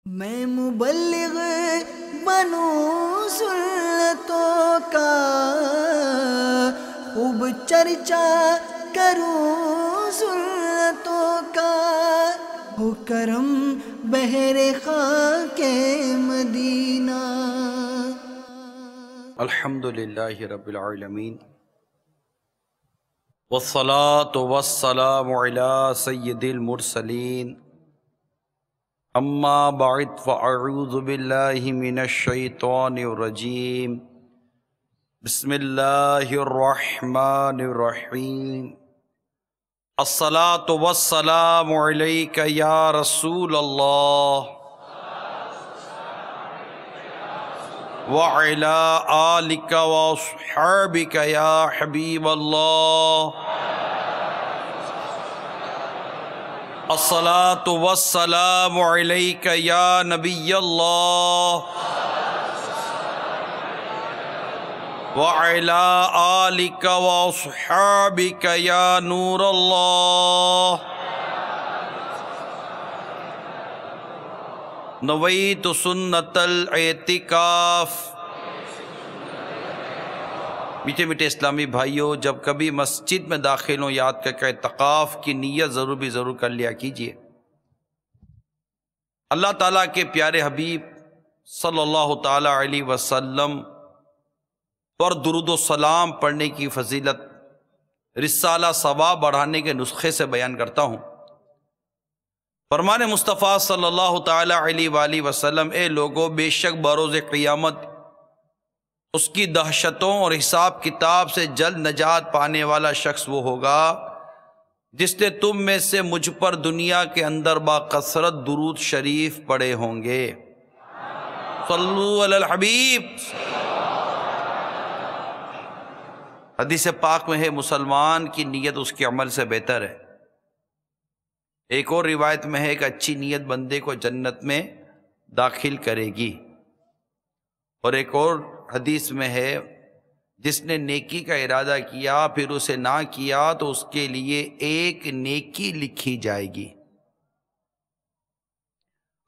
میں مبلغ بنوں سنتوں کا، خوب چرچا کروں سنتوں کا، ہو کرم بہر خاک مدینہ۔ الحمدللہ رب العالمین، والصلاة والسلام علی سید المرسلین، اما بعد فاعوذ باللہ من الشیطان الرجیم، بسم اللہ الرحمن الرحیم۔ الصلاة والسلام علیک یا رسول اللہ وعلی آلک واصحابک یا حبیب اللہ۔ الصلاة والسلام علیک یا نبی اللہ وعلی آلک واصحابک یا نور اللہ۔ نویت سنت الاعتکاف۔ میٹھے میٹھے اسلامی بھائیوں، جب کبھی مسجد میں داخل ہوں یاد کر کے اعتکاف کی نیت ضرور کر لیا کیجیے۔ اللہ تعالیٰ کے پیارے حبیب صلی اللہ تعالیٰ علیہ وسلم پر درود و سلام پڑھنے کی فضیلت رسالہ ثواب بڑھانے کے نسخے سے بیان کرتا ہوں۔ فرمان مصطفیٰ صلی اللہ تعالیٰ علیہ وآلہ وسلم، اے لوگو، بے شک بروز قیامت اس کی دہشتوں اور حساب کتاب سے جلد نجات پانے والا شخص وہ ہوگا جس نے تم میں سے مجھ پر دنیا کے اندر باکثرت درود شریف پڑھے ہوں گے۔ صلو علی الحبیب۔ حدیث پاک میں ہے مسلمان کی نیت اس کے عمل سے بہتر ہے۔ ایک اور روایت میں ہے کہ اچھی نیت بندے کو جنت میں داخل کرے گی، اور ایک اور حدیث میں ہے جس نے نیکی کا ارادہ کیا پھر اسے نہ کیا تو اس کے لیے ایک نیکی لکھی جائے گی۔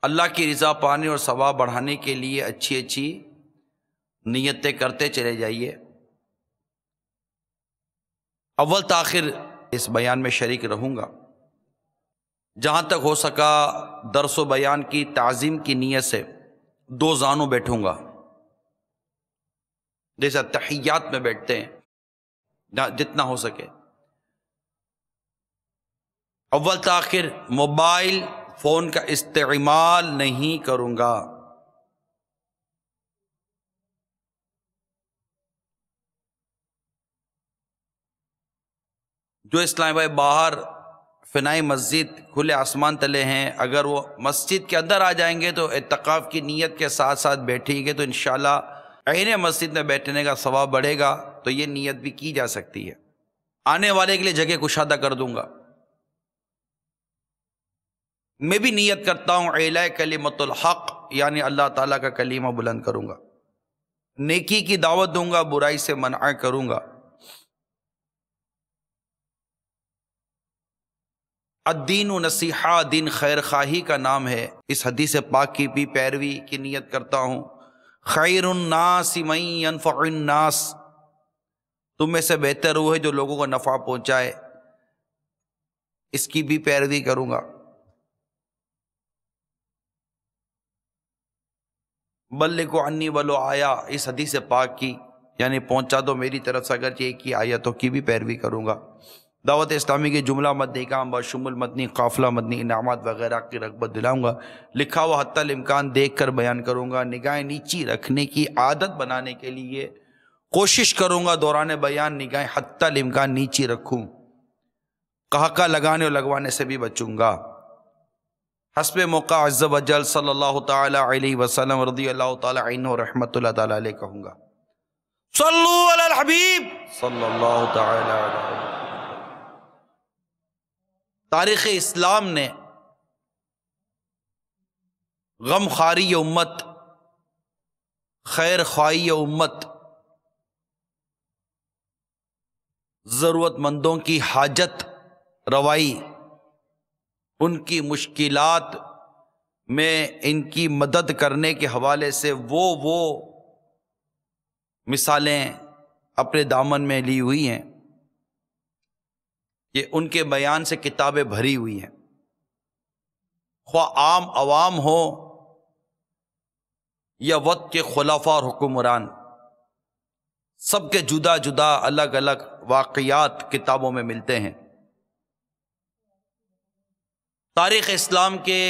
اللہ کی رضا پانے اور ثواب بڑھانے کے لیے اچھی نیتیں کرتے چلے جائیے۔ اول تاخیر اس بیان میں شریک رہوں گا، جہاں تک ہو سکا درس و بیان کی تعظیم کی نیت سے دو زانوں بیٹھوں گا، جیسا تحیات میں بیٹھتے ہیں، جتنا ہو سکے۔ اول تاخیر موبائل فون کا استعمال نہیں کروں گا۔ جو اسلام بھائی باہر فنائی مسجد کھلے آسمان تلے ہیں، اگر وہ مسجد کے اندر آ جائیں گے تو اعتکاف کی نیت کے ساتھ ساتھ بیٹھیں گے تو انشاءاللہ عین مسجد میں بیٹھنے کا ثواب بڑھے گا، تو یہ نیت بھی کی جا سکتی ہے۔ آنے والے کے لیے جگہ کشادہ کر دوں گا۔ میں بھی نیت کرتا ہوں اعلاء کلمۃ الحق، یعنی اللہ تعالیٰ کا کلمہ بلند کروں گا، نیکی کی دعوت دوں گا، برائی سے منع کروں گا۔ الدین و نصیحہ، دین خیر خواہی کا نام ہے۔ اس حدیث پاک کی بھی پیروی کی نیت کرتا ہوں۔ خیر الناس من ينفع الناس، تم میں سے بہتر وہ ہے جو لوگوں کو نفع پہنچائے، اس کی بھی پیروی کروں گا۔ بلغوا عنی ولو آیا، اس حدیث پاک کی یعنی پہنچا دو میری طرف سے اگرچہ ایک ہی آیتوں کی بھی پیروی کروں گا۔ دعوت اسلامی کے جملہ مدنی کام بشمول مدنی قافلہ مدنی انعامات وغیرہ کی رغبت دلاؤں گا۔ لکھا ہوا حتی الامکان دیکھ کر بیان کروں گا۔ نگاہیں نیچی رکھنے کی عادت بنانے کے لیے کوشش کروں گا دوران بیان نگاہیں حتی الامکان نیچی رکھوں۔ قہقہ لگانے اور لگوانے سے بھی بچوں گا۔ حسب موقع عز و جل صلی اللہ تعالی علیہ وسلم رضی اللہ تعالی عنہ رحمت اللہ تعالی علیہ کہوں گا۔ صلو علی الحبیب صلی اللہ تعالی علیہ وسلم۔ تاریخ اسلام نے غم خواری امت، خیر خواہی امت، ضرورت مندوں کی حاجت روائی، ان کی مشکلات میں ان کی مدد کرنے کے حوالے سے وہ مثالیں اپنے دامن میں لی ہوئی ہیں کہ ان کے بیان سے کتابیں بھری ہوئی ہیں، خواہ عام عوام ہو یا وقت کے خلفاء اور حکمران، سب کے جدا جدا الگ الگ واقعات کتابوں میں ملتے ہیں۔ تاریخ اسلام کے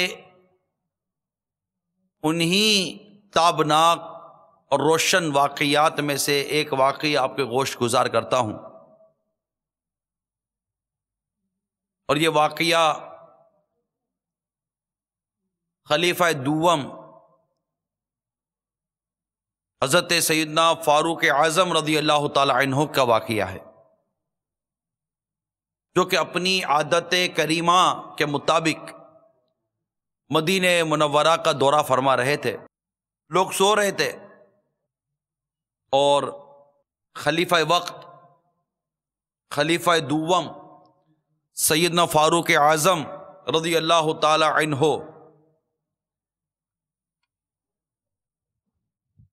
انہی تابناک اور روشن واقعات میں سے ایک واقعہ آپ کے گوشت گزار کرتا ہوں، اور یہ واقعہ خلیفہ دوم حضرت سیدنا فاروق اعظم رضی اللہ تعالی عنہ کا واقعہ ہے، جو کہ اپنی عادت کریمہ کے مطابق مدینہ منورہ کا دورہ فرما رہے تھے۔ لوگ سو رہے تھے اور خلیفہ وقت، خلیفہ دوم سیدنا فاروق اعظم رضی اللہ تعالی عنہ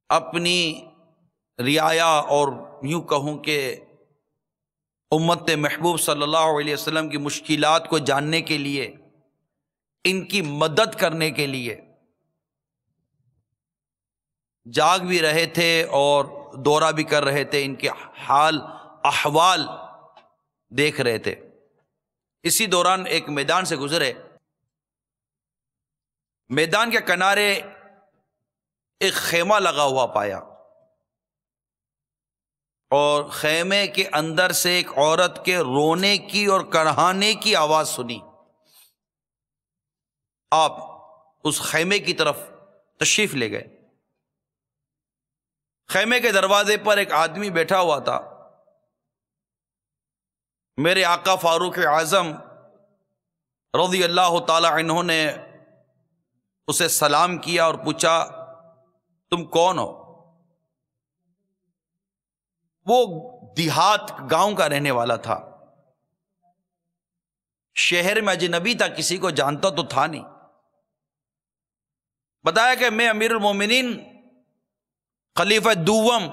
اپنی رعایا اور یوں کہوں کہ امت محبوب صلی اللہ علیہ وسلم کی مشکلات کو جاننے کے لیے، ان کی مدد کرنے کے لیے جاگ بھی رہے تھے اور دورہ بھی کر رہے تھے، ان کے حال احوال دیکھ رہے تھے۔ اسی دوران ایک میدان سے گزرے، میدان کے کنارے ایک خیمہ لگا ہوا پایا، اور خیمے کے اندر سے ایک عورت کے رونے کی اور کرہانے کی آواز سنی۔ آپ اس خیمے کی طرف تشریف لے گئے۔ خیمے کے دروازے پر ایک آدمی بیٹھا ہوا تھا۔ میرے آقا فاروق اعظم رضی اللہ تعالی عنہ نے اسے سلام کیا اور پوچھا، تم کون ہو؟ وہ دیہات گاؤں کا رہنے والا تھا، شہر میں اجنبی تھا، کسی کو جانتا تو تھا نہیں۔ بتایا کہ میں امیر المومنین خلیفہ دوم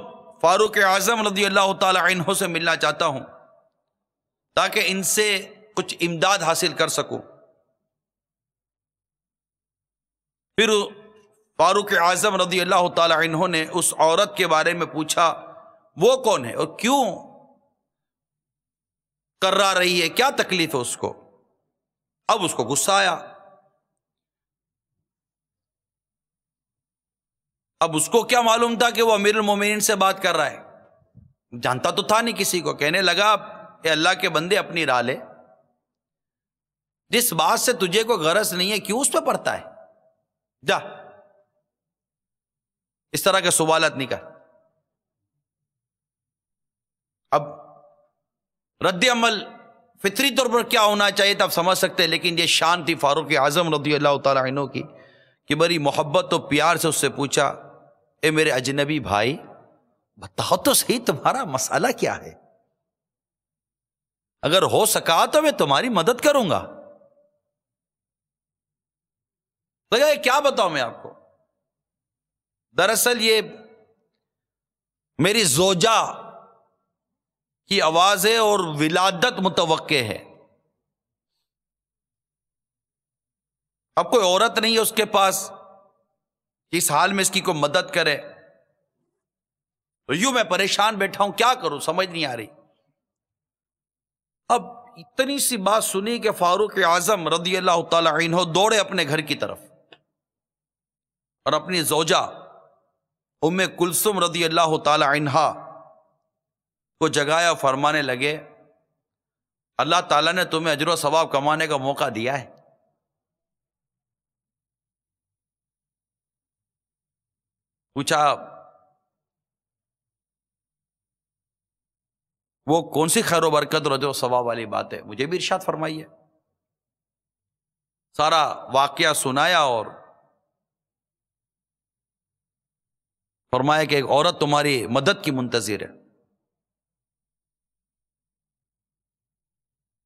فاروق اعظم رضی اللہ تعالی عنہ سے ملنا چاہتا ہوں تاکہ ان سے کچھ امداد حاصل کر سکوں۔ پھر فاروق اعظم رضی اللہ تعالی عنہ نے اس عورت کے بارے میں پوچھا، وہ کون ہے اور کیوں کرا رہی ہے، کیا تکلیف ہے اس کو؟ اب اس کو غصہ آیا، اب اس کو کیا معلوم تھا کہ وہ امیر المومنین سے بات کر رہا ہے، جانتا تو تھا نہیں کسی کو۔ کہنے لگا، اے اللہ کے بندے اپنی راہ لے، جس بات سے تجھے کوئی غرض نہیں ہے کیوں اس پہ پڑتا ہے، جا اس طرح کے سوالات نہیں کر۔ اب رد عمل فطری طور پر کیا ہونا چاہیے تھا آپ سمجھ سکتے ہیں، لیکن یہ شان تھی فاروق اعظم رضی اللہ تعالی عنہ کی کہ بڑی محبت و پیار سے اس سے پوچھا، اے میرے اجنبی بھائی بتاؤ تو صحیح تمہارا مسئلہ کیا ہے، اگر ہو سکا تو میں تمہاری مدد کروں گا۔ لگا کیا بتاؤں میں آپ کو؟ دراصل یہ میری زوجہ کی آواز ہے اور ولادت متوقع ہے۔ اب کوئی عورت نہیں ہے اس کے پاس اس حال میں اس کی کوئی مدد کرے، تو یوں میں پریشان بیٹھا ہوں، کیا کروں سمجھ نہیں آ رہی۔ اب اتنی سی بات سنی کہ فاروق اعظم رضی اللہ تعالی عنہ دوڑے اپنے گھر کی طرف اور اپنی زوجہ ام کلثوم رضی اللہ تعالی عنہا کو جگایا، فرمانے لگے، اللہ تعالیٰ نے تمہیں اجر و ثواب کمانے کا موقع دیا ہے، پوچھا وہ کون سی خیر و برکت اور اجر و ثواب والی بات ہے، مجھے بھی ارشاد فرمائیے۔ سارا واقعہ سنایا اور فرمایا کہ ایک عورت تمہاری مدد کی منتظر ہے۔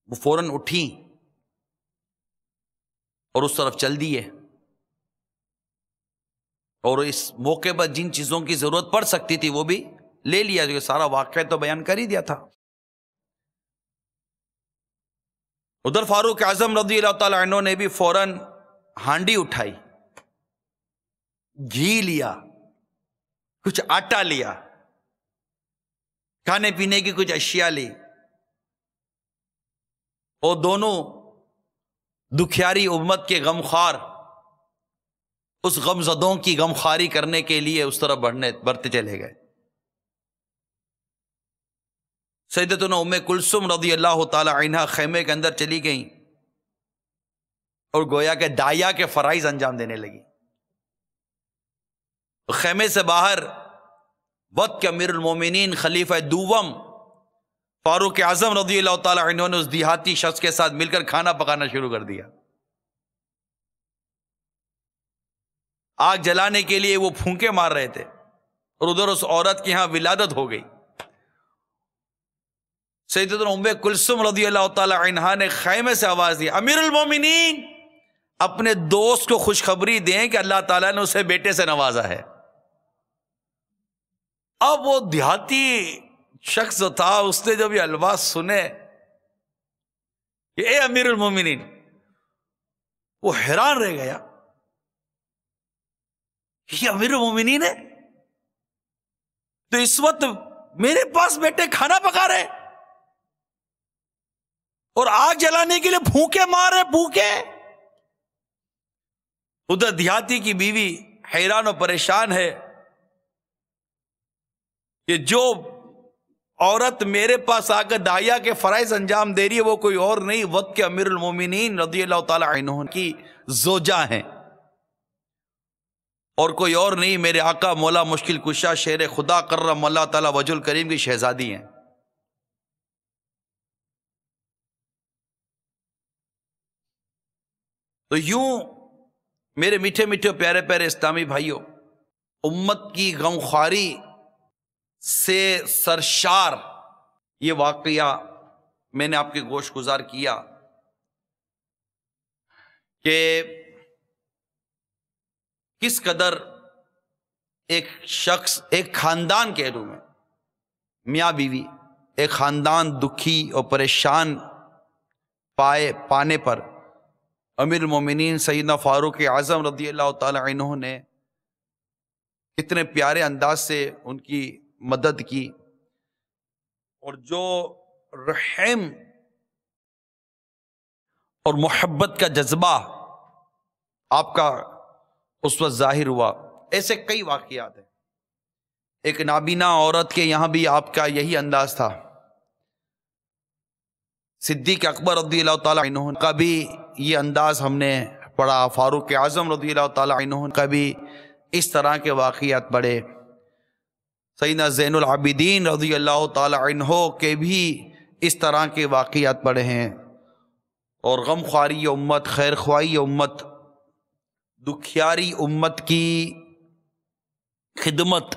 وہ فوراً اٹھی اور اس طرف چل دیے۔ اور اس موقع پر جن چیزوں کی ضرورت پڑ سکتی تھی وہ بھی لے لیا، جو سارا واقعہ تو بیان کر ہی دیا تھا۔ ادھر فاروق اعظم رضی اللہ تعالی عنہ نے بھی فوراً ہانڈی اٹھائی، گھی لیا، کچھ آٹا لیا، کھانے پینے کی کچھ اشیاء لی، اور دونوں دکھیاری امت کے غمخوار اس غمزدوں کی غمخواری کرنے کے لیے اس طرح بڑھتے چلے گئے۔ سیدتنا ام کلثوم رضی اللہ تعالی عنہا خیمے کے اندر چلی گئیں اور گویا کہ دایا کے فرائض انجام دینے لگی۔ خیمے سے باہر وقت کے امیر المومنین خلیفہ دوم فاروق اعظم رضی اللہ تعالی عنہ نے اس دیہاتی شخص کے ساتھ مل کر کھانا پکانا شروع کر دیا۔ آگ جلانے کے لیے وہ پھونکے مار رہے تھے، اور ادھر اس عورت کی ہاں ولادت ہو گئی۔ سیدتنا ام کلثوم رضی اللہ تعالی عنہا نے خیمے سے آواز دی، امیر المومنین اپنے دوست کو خوشخبری دیں کہ اللہ تعالیٰ نے اسے بیٹے سے نوازا ہے۔ اب وہ دیہاتی شخص جو تھا اس نے جب یہ الفاظ سنے کہ اے امیر المومنین، وہ حیران رہ گیا، یہ امیر المومنین ہے تو اس وقت میرے پاس بیٹے کھانا پکا رہے اور آگ جلانے کے لیے پھونکے مار رہے، پھونکے۔ ادھر دیہاتی کی بیوی حیران و پریشان ہے کہ جو عورت میرے پاس آ کر داعیہ کے فرائض انجام دے رہی ہے وہ کوئی اور نہیں، وقت کے امیر المومنین رضی اللہ تعالی عنہ کی زوجہ ہیں، اور کوئی اور نہیں، میرے آقا مولا مشکل کشا شیر خدا کرم اللہ تعالی وجہ الکریم کی شہزادی ہیں۔ تو یوں میرے میٹھے میٹھے پیارے پیارے اسلامی بھائیوں، امت کی غمخواری سے سرشار یہ واقعہ میں نے آپ کے گوش گزار کیا کہ کس قدر ایک شخص، ایک خاندان کہہ دوں میں، میاں بیوی، ایک خاندان دکھی اور پریشان پانے پر امیر المومنین سیدنا فاروق اعظم رضی اللہ تعالی عنہ نے کتنے پیارے انداز سے ان کی مدد کی، اور جو رحم اور محبت کا جذبہ آپ کا اس وقت ظاہر ہوا۔ ایسے کئی واقعات ہیں۔ ایک نابینا عورت کے یہاں بھی آپ کا یہی انداز تھا۔ صدیق اکبر رضی اللہ تعالیٰ عنہ کا بھی یہ انداز ہم نے پڑھا، فاروق اعظم رضی اللہ تعالیٰ عنہ کا بھی اس طرح کے واقعات پڑھے، سیدنا زین العابدین رضی اللہ تعالیٰ عنہ کے بھی اس طرح کے واقعات پڑھے ہیں۔ اور غم خواری امت، خیر خواہی امت، دکھیاری امت کی خدمت،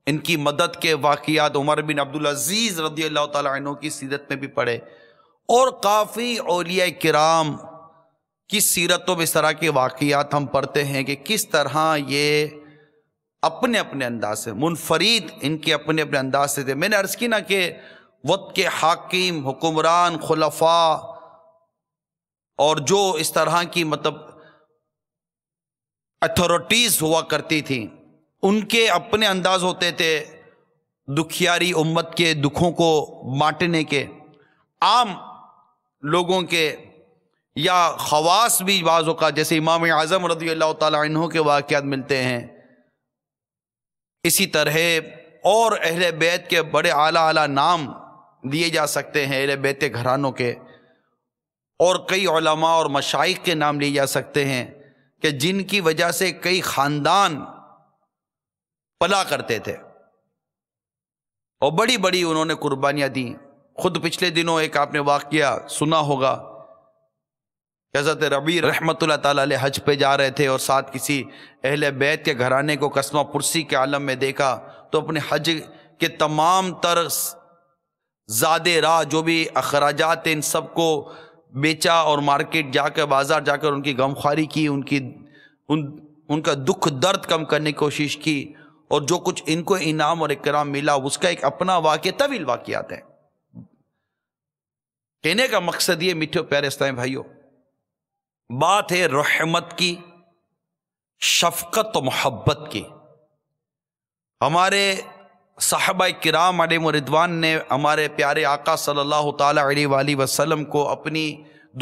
ان کی مدد کے واقعات عمر بن عبدالعزیز رضی اللہ تعالیٰ عنہ کی سیرت میں بھی پڑھے، اور کافی اولیاء کرام کی سیرتوں میں اس طرح کے واقعات ہم پڑھتے ہیں کہ کس طرح یہ اپنے اپنے انداز سے منفرد، ان کے اپنے اپنے انداز سے تھے۔ میں نے عرض کی نا کہ وقت کے حاکم، حکمران، خلفاء اور جو اس طرح کی مطلب اتھارٹیز ہوا کرتی تھیں، ان کے اپنے انداز ہوتے تھے دکھیاری امت کے دکھوں کو بانٹنے کے، عام لوگوں کے یا خواص بھی بعض اوقات جیسے امام اعظم رضی اللہ تعالی عنہ کے واقعات ملتے ہیں، اسی طرح اور اہل بیت کے بڑے اعلیٰ اعلیٰ نام دیے جا سکتے ہیں اہل بیت گھرانوں کے، اور کئی علماء اور مشائخ کے نام لیے جا سکتے ہیں کہ جن کی وجہ سے کئی خاندان پلا کرتے تھے اور بڑی بڑی انہوں نے قربانیاں دیں۔ خود پچھلے دنوں ایک آپ نے واقعہ سنا ہوگا کہ حضرت ربیع رحمۃ اللہ تعالیٰ علیہ حج پہ جا رہے تھے اور ساتھ کسی اہل بیت کے گھرانے کو قسمہ پرسی کے عالم میں دیکھا، تو اپنے حج کے تمام تر زادے راہ جو بھی اخراجات تھے ان سب کو بیچا اور مارکیٹ جا کر، بازار جا کر ان کی غمخواری کی، ان ان کا دکھ درد کم کرنے کی کوشش کی، اور جو کچھ ان کو انعام اور اکرام ملا اس کا ایک اپنا واقعہ، طویل واقعات ہیں۔ کہنے کا مقصد یہ میٹھے پیارے اسلامی بھائیوں، بات ہے رحمت کی، شفقت و محبت کی۔ ہمارے صحابہ کرام علیہم رضوان نے ہمارے پیارے آقا صلی اللہ تعالی علیہ وآلہ وسلم کو اپنی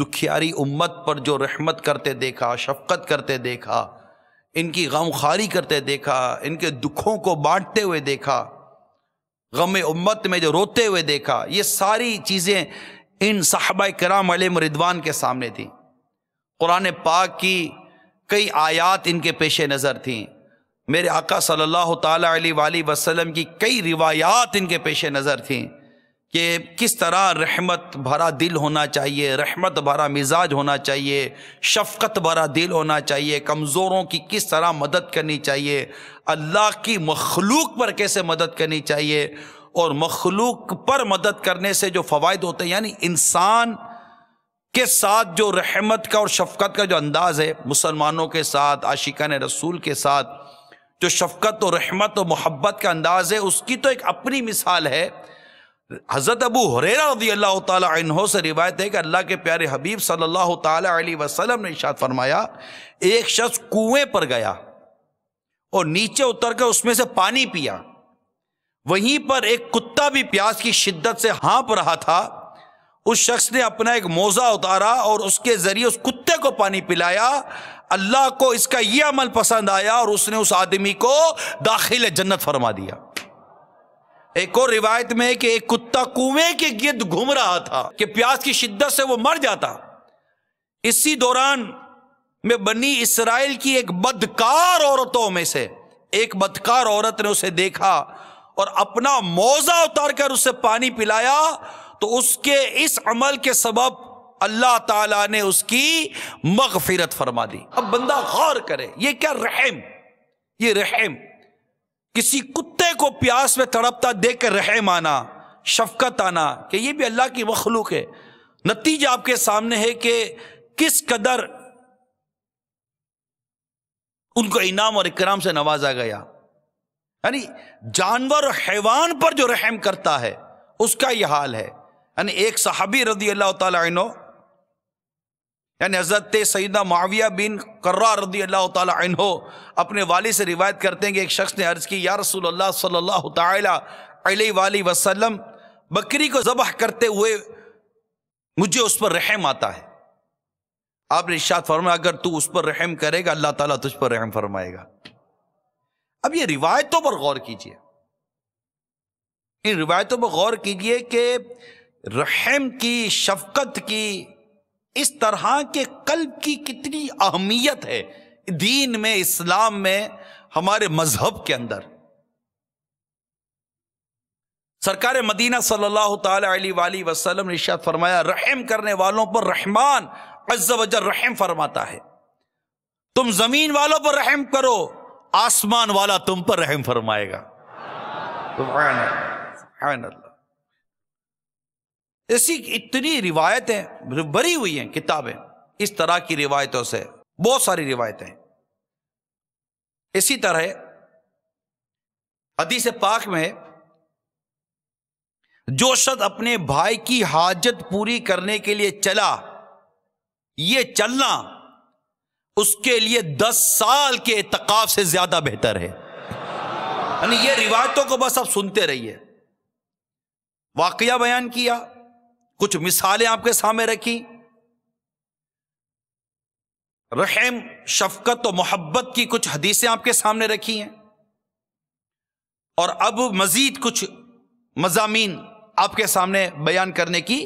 دکھیاری امت پر جو رحمت کرتے دیکھا، شفقت کرتے دیکھا، ان کی غمخواری کرتے دیکھا، ان کے دکھوں کو بانٹتے ہوئے دیکھا، غم امت میں جو روتے ہوئے دیکھا، یہ ساری چیزیں ان صحابہ کرام علیہم رضوان کے سامنے تھیں۔ قرآن پاک کی کئی آیات ان کے پیش نظر تھیں، میرے آقا صلی اللہ تعالی علیہ وآلہ وسلم کی کئی روایات ان کے پیش نظر تھیں کہ کس طرح رحمت بھرا دل ہونا چاہیے، رحمت بھرا مزاج ہونا چاہیے، شفقت بھرا دل ہونا چاہیے، کمزوروں کی کس طرح مدد کرنی چاہیے، اللہ کی مخلوق پر کیسے مدد کرنی چاہیے، اور مخلوق پر مدد کرنے سے جو فوائد ہوتے ہیں، یعنی انسان کے ساتھ جو رحمت کا اور شفقت کا جو انداز ہے، مسلمانوں کے ساتھ، عاشقان رسول کے ساتھ جو شفقت و رحمت و محبت کا انداز ہے، اس کی تو ایک اپنی مثال ہے۔ حضرت ابو ہریرہ رضی اللہ تعالی عنہ سے روایت ہے کہ اللہ کے پیارے حبیب صلی اللہ تعالی علیہ وسلم نے ارشاد فرمایا، ایک شخص کنویں پر گیا اور نیچے اتر کر اس میں سے پانی پیا، وہیں پر ایک کتا بھی پیاس کی شدت سے ہانپ رہا تھا، اس شخص نے اپنا ایک موزہ اتارا اور اس کے ذریعے اس کتے کو پانی پلایا، اللہ کو اس کا یہ عمل پسند آیا اور اس نے اس آدمی کو داخل جنت فرما دیا۔ ایک اور روایت میں کہ ایک کتا کنویں کے گرد گھوم رہا تھا کہ پیاس کی شدت سے وہ مر جاتا، اسی دوران میں بنی اسرائیل کی ایک بدکار عورتوں میں سے ایک بدکار عورت نے اسے دیکھا اور اپنا موزہ اتار کر اسے پانی پلایا، تو اس کے اس عمل کے سبب اللہ تعالیٰ نے اس کی مغفرت فرما دی۔ اب بندہ غور کرے، یہ کیا رحم، یہ رحم، کسی کتے کو پیاس میں تڑپتا دیکھ کر رحم آنا، شفقت آنا، کہ یہ بھی اللہ کی مخلوق ہے۔ نتیجہ آپ کے سامنے ہے کہ کس قدر ان کو انعام اور اکرام سے نوازا گیا، یعنی جانور اور حیوان پر جو رحم کرتا ہے اس کا یہ حال ہے۔ یعنی ایک صحابی رضی اللہ تعالی عنہ، یعنی حضرت سیدنا معاویہ بن قرہ رضی اللہ تعالی عنہ اپنے والد سے روایت کرتے ہیں کہ ایک شخص نے عرض کی، یا رسول اللہ صلی اللہ تعالی علیہ وآلہ وسلم، بکری کو ذبح کرتے ہوئے مجھے اس پر رحم آتا ہے۔ آپ نے ارشاد فرمایا، اگر تو اس پر رحم کرے گا اللہ تعالیٰ تجھ پر رحم فرمائے گا۔ اب یہ روایتوں پر غور کیجئے، ان روایتوں پر غور کیجئے کہ رحم کی، شفقت کی، اس طرح کے قلب کی کتنی اہمیت ہے دین میں، اسلام میں، ہمارے مذہب کے اندر۔ سرکار مدینہ صلی اللہ تعالی علیہ وآلہ وسلم نے ارشاد فرمایا، رحم کرنے والوں پر رحمان عز و جل رحم فرماتا ہے۔ تم زمین والوں پر رحم کرو، آسمان والا تم پر رحم فرمائے گا۔ سبحان اللہ، سبحان اللہ۔ ایسی اتنی روایتیں بھری ہوئی ہیں کتابیں اس طرح کی روایتوں سے، بہت ساری روایتیں۔ اسی طرح حدیث پاک میں جو شخص اپنے بھائی کی حاجت پوری کرنے کے لیے چلا، یہ چلنا اس کے لیے 10 سال کے اعتکاف سے زیادہ بہتر ہے۔ یعنی یہ روایتوں کو بس آپ سنتے رہیے، واقعہ بیان کیا، کچھ مثالیں آپ کے سامنے رکھی، رحم، شفقت و محبت کی کچھ حدیثیں آپ کے سامنے رکھی ہیں، اور اب مزید کچھ مضامین آپ کے سامنے بیان کرنے کی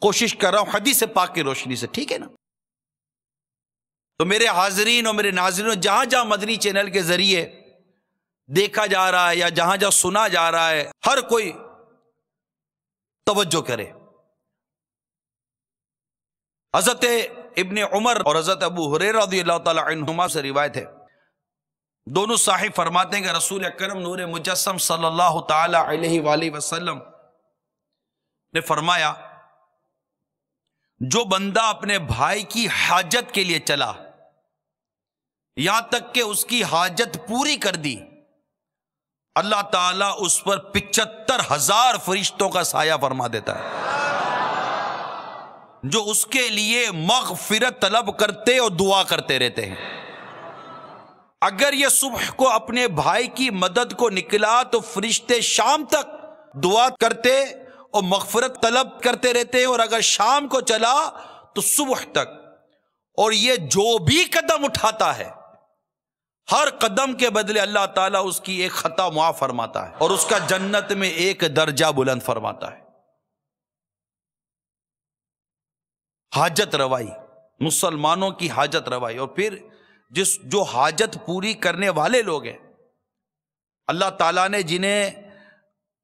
کوشش کر رہا ہوں حدیث پاک کی روشنی سے، ٹھیک ہے نا؟ تو میرے حاضرین اور میرے ناظرین، جہاں جہاں مدنی چینل کے ذریعے دیکھا جا رہا ہے یا جہاں جہاں سنا جا رہا ہے، ہر کوئی توجہ کرے۔ حضرت ابن عمر اور حضرت ابو ہریرہ رضی اللہ تعالی عنہما سے روایت ہے، دونوں صاحب فرماتے ہیں کہ رسول اکرم نور مجسم صلی اللہ تعالی علیہ وآلہ وسلم نے فرمایا، جو بندہ اپنے بھائی کی حاجت کے لیے چلا، یہاں تک کہ اس کی حاجت پوری کر دی، اللہ تعالیٰ اس پر 75,000 فرشتوں کا سایہ فرما دیتا ہے جو اس کے لیے مغفرت طلب کرتے اور دعا کرتے رہتے ہیں۔ اگر یہ صبح کو اپنے بھائی کی مدد کو نکلا تو فرشتے شام تک دعا کرتے اور مغفرت طلب کرتے رہتے ہیں، اور اگر شام کو چلا تو صبح تک۔ اور یہ جو بھی قدم اٹھاتا ہے ہر قدم کے بدلے اللہ تعالیٰ اس کی ایک خطا معاف فرماتا ہے اور اس کا جنت میں ایک درجہ بلند فرماتا ہے۔ حاجت روائی، مسلمانوں کی حاجت روائی، اور پھر جو حاجت پوری کرنے والے لوگ ہیں، اللہ تعالیٰ نے جنہیں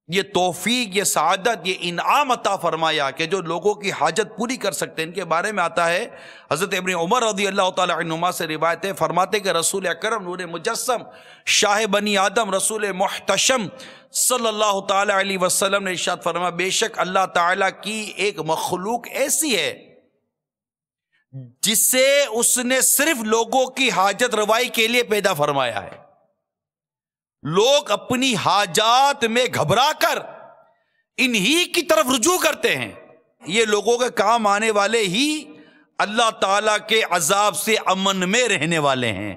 یہ توفیق، یہ سعادت، یہ انعام عطا فرمایا کہ جو لوگوں کی حاجت پوری کر سکتے ہیں، ان کے بارے میں آتا ہے حضرت ابن عمر رضی اللہ تعالی عنہما سے روایت ہے، فرماتے کہ رسول اکرم نور مجسم شاہ بنی آدم رسول محتشم صلی اللہ تعالی علیہ وسلم نے ارشاد فرمایا، بے شک اللہ تعالیٰ کی ایک مخلوق ایسی ہے جسے اس نے صرف لوگوں کی حاجت روائی کے لیے پیدا فرمایا ہے۔ لوگ اپنی حاجات میں گھبرا کر انہی کی طرف رجوع کرتے ہیں، یہ لوگوں کے کام آنے والے ہی اللہ تعالیٰ کے عذاب سے امن میں رہنے والے ہیں۔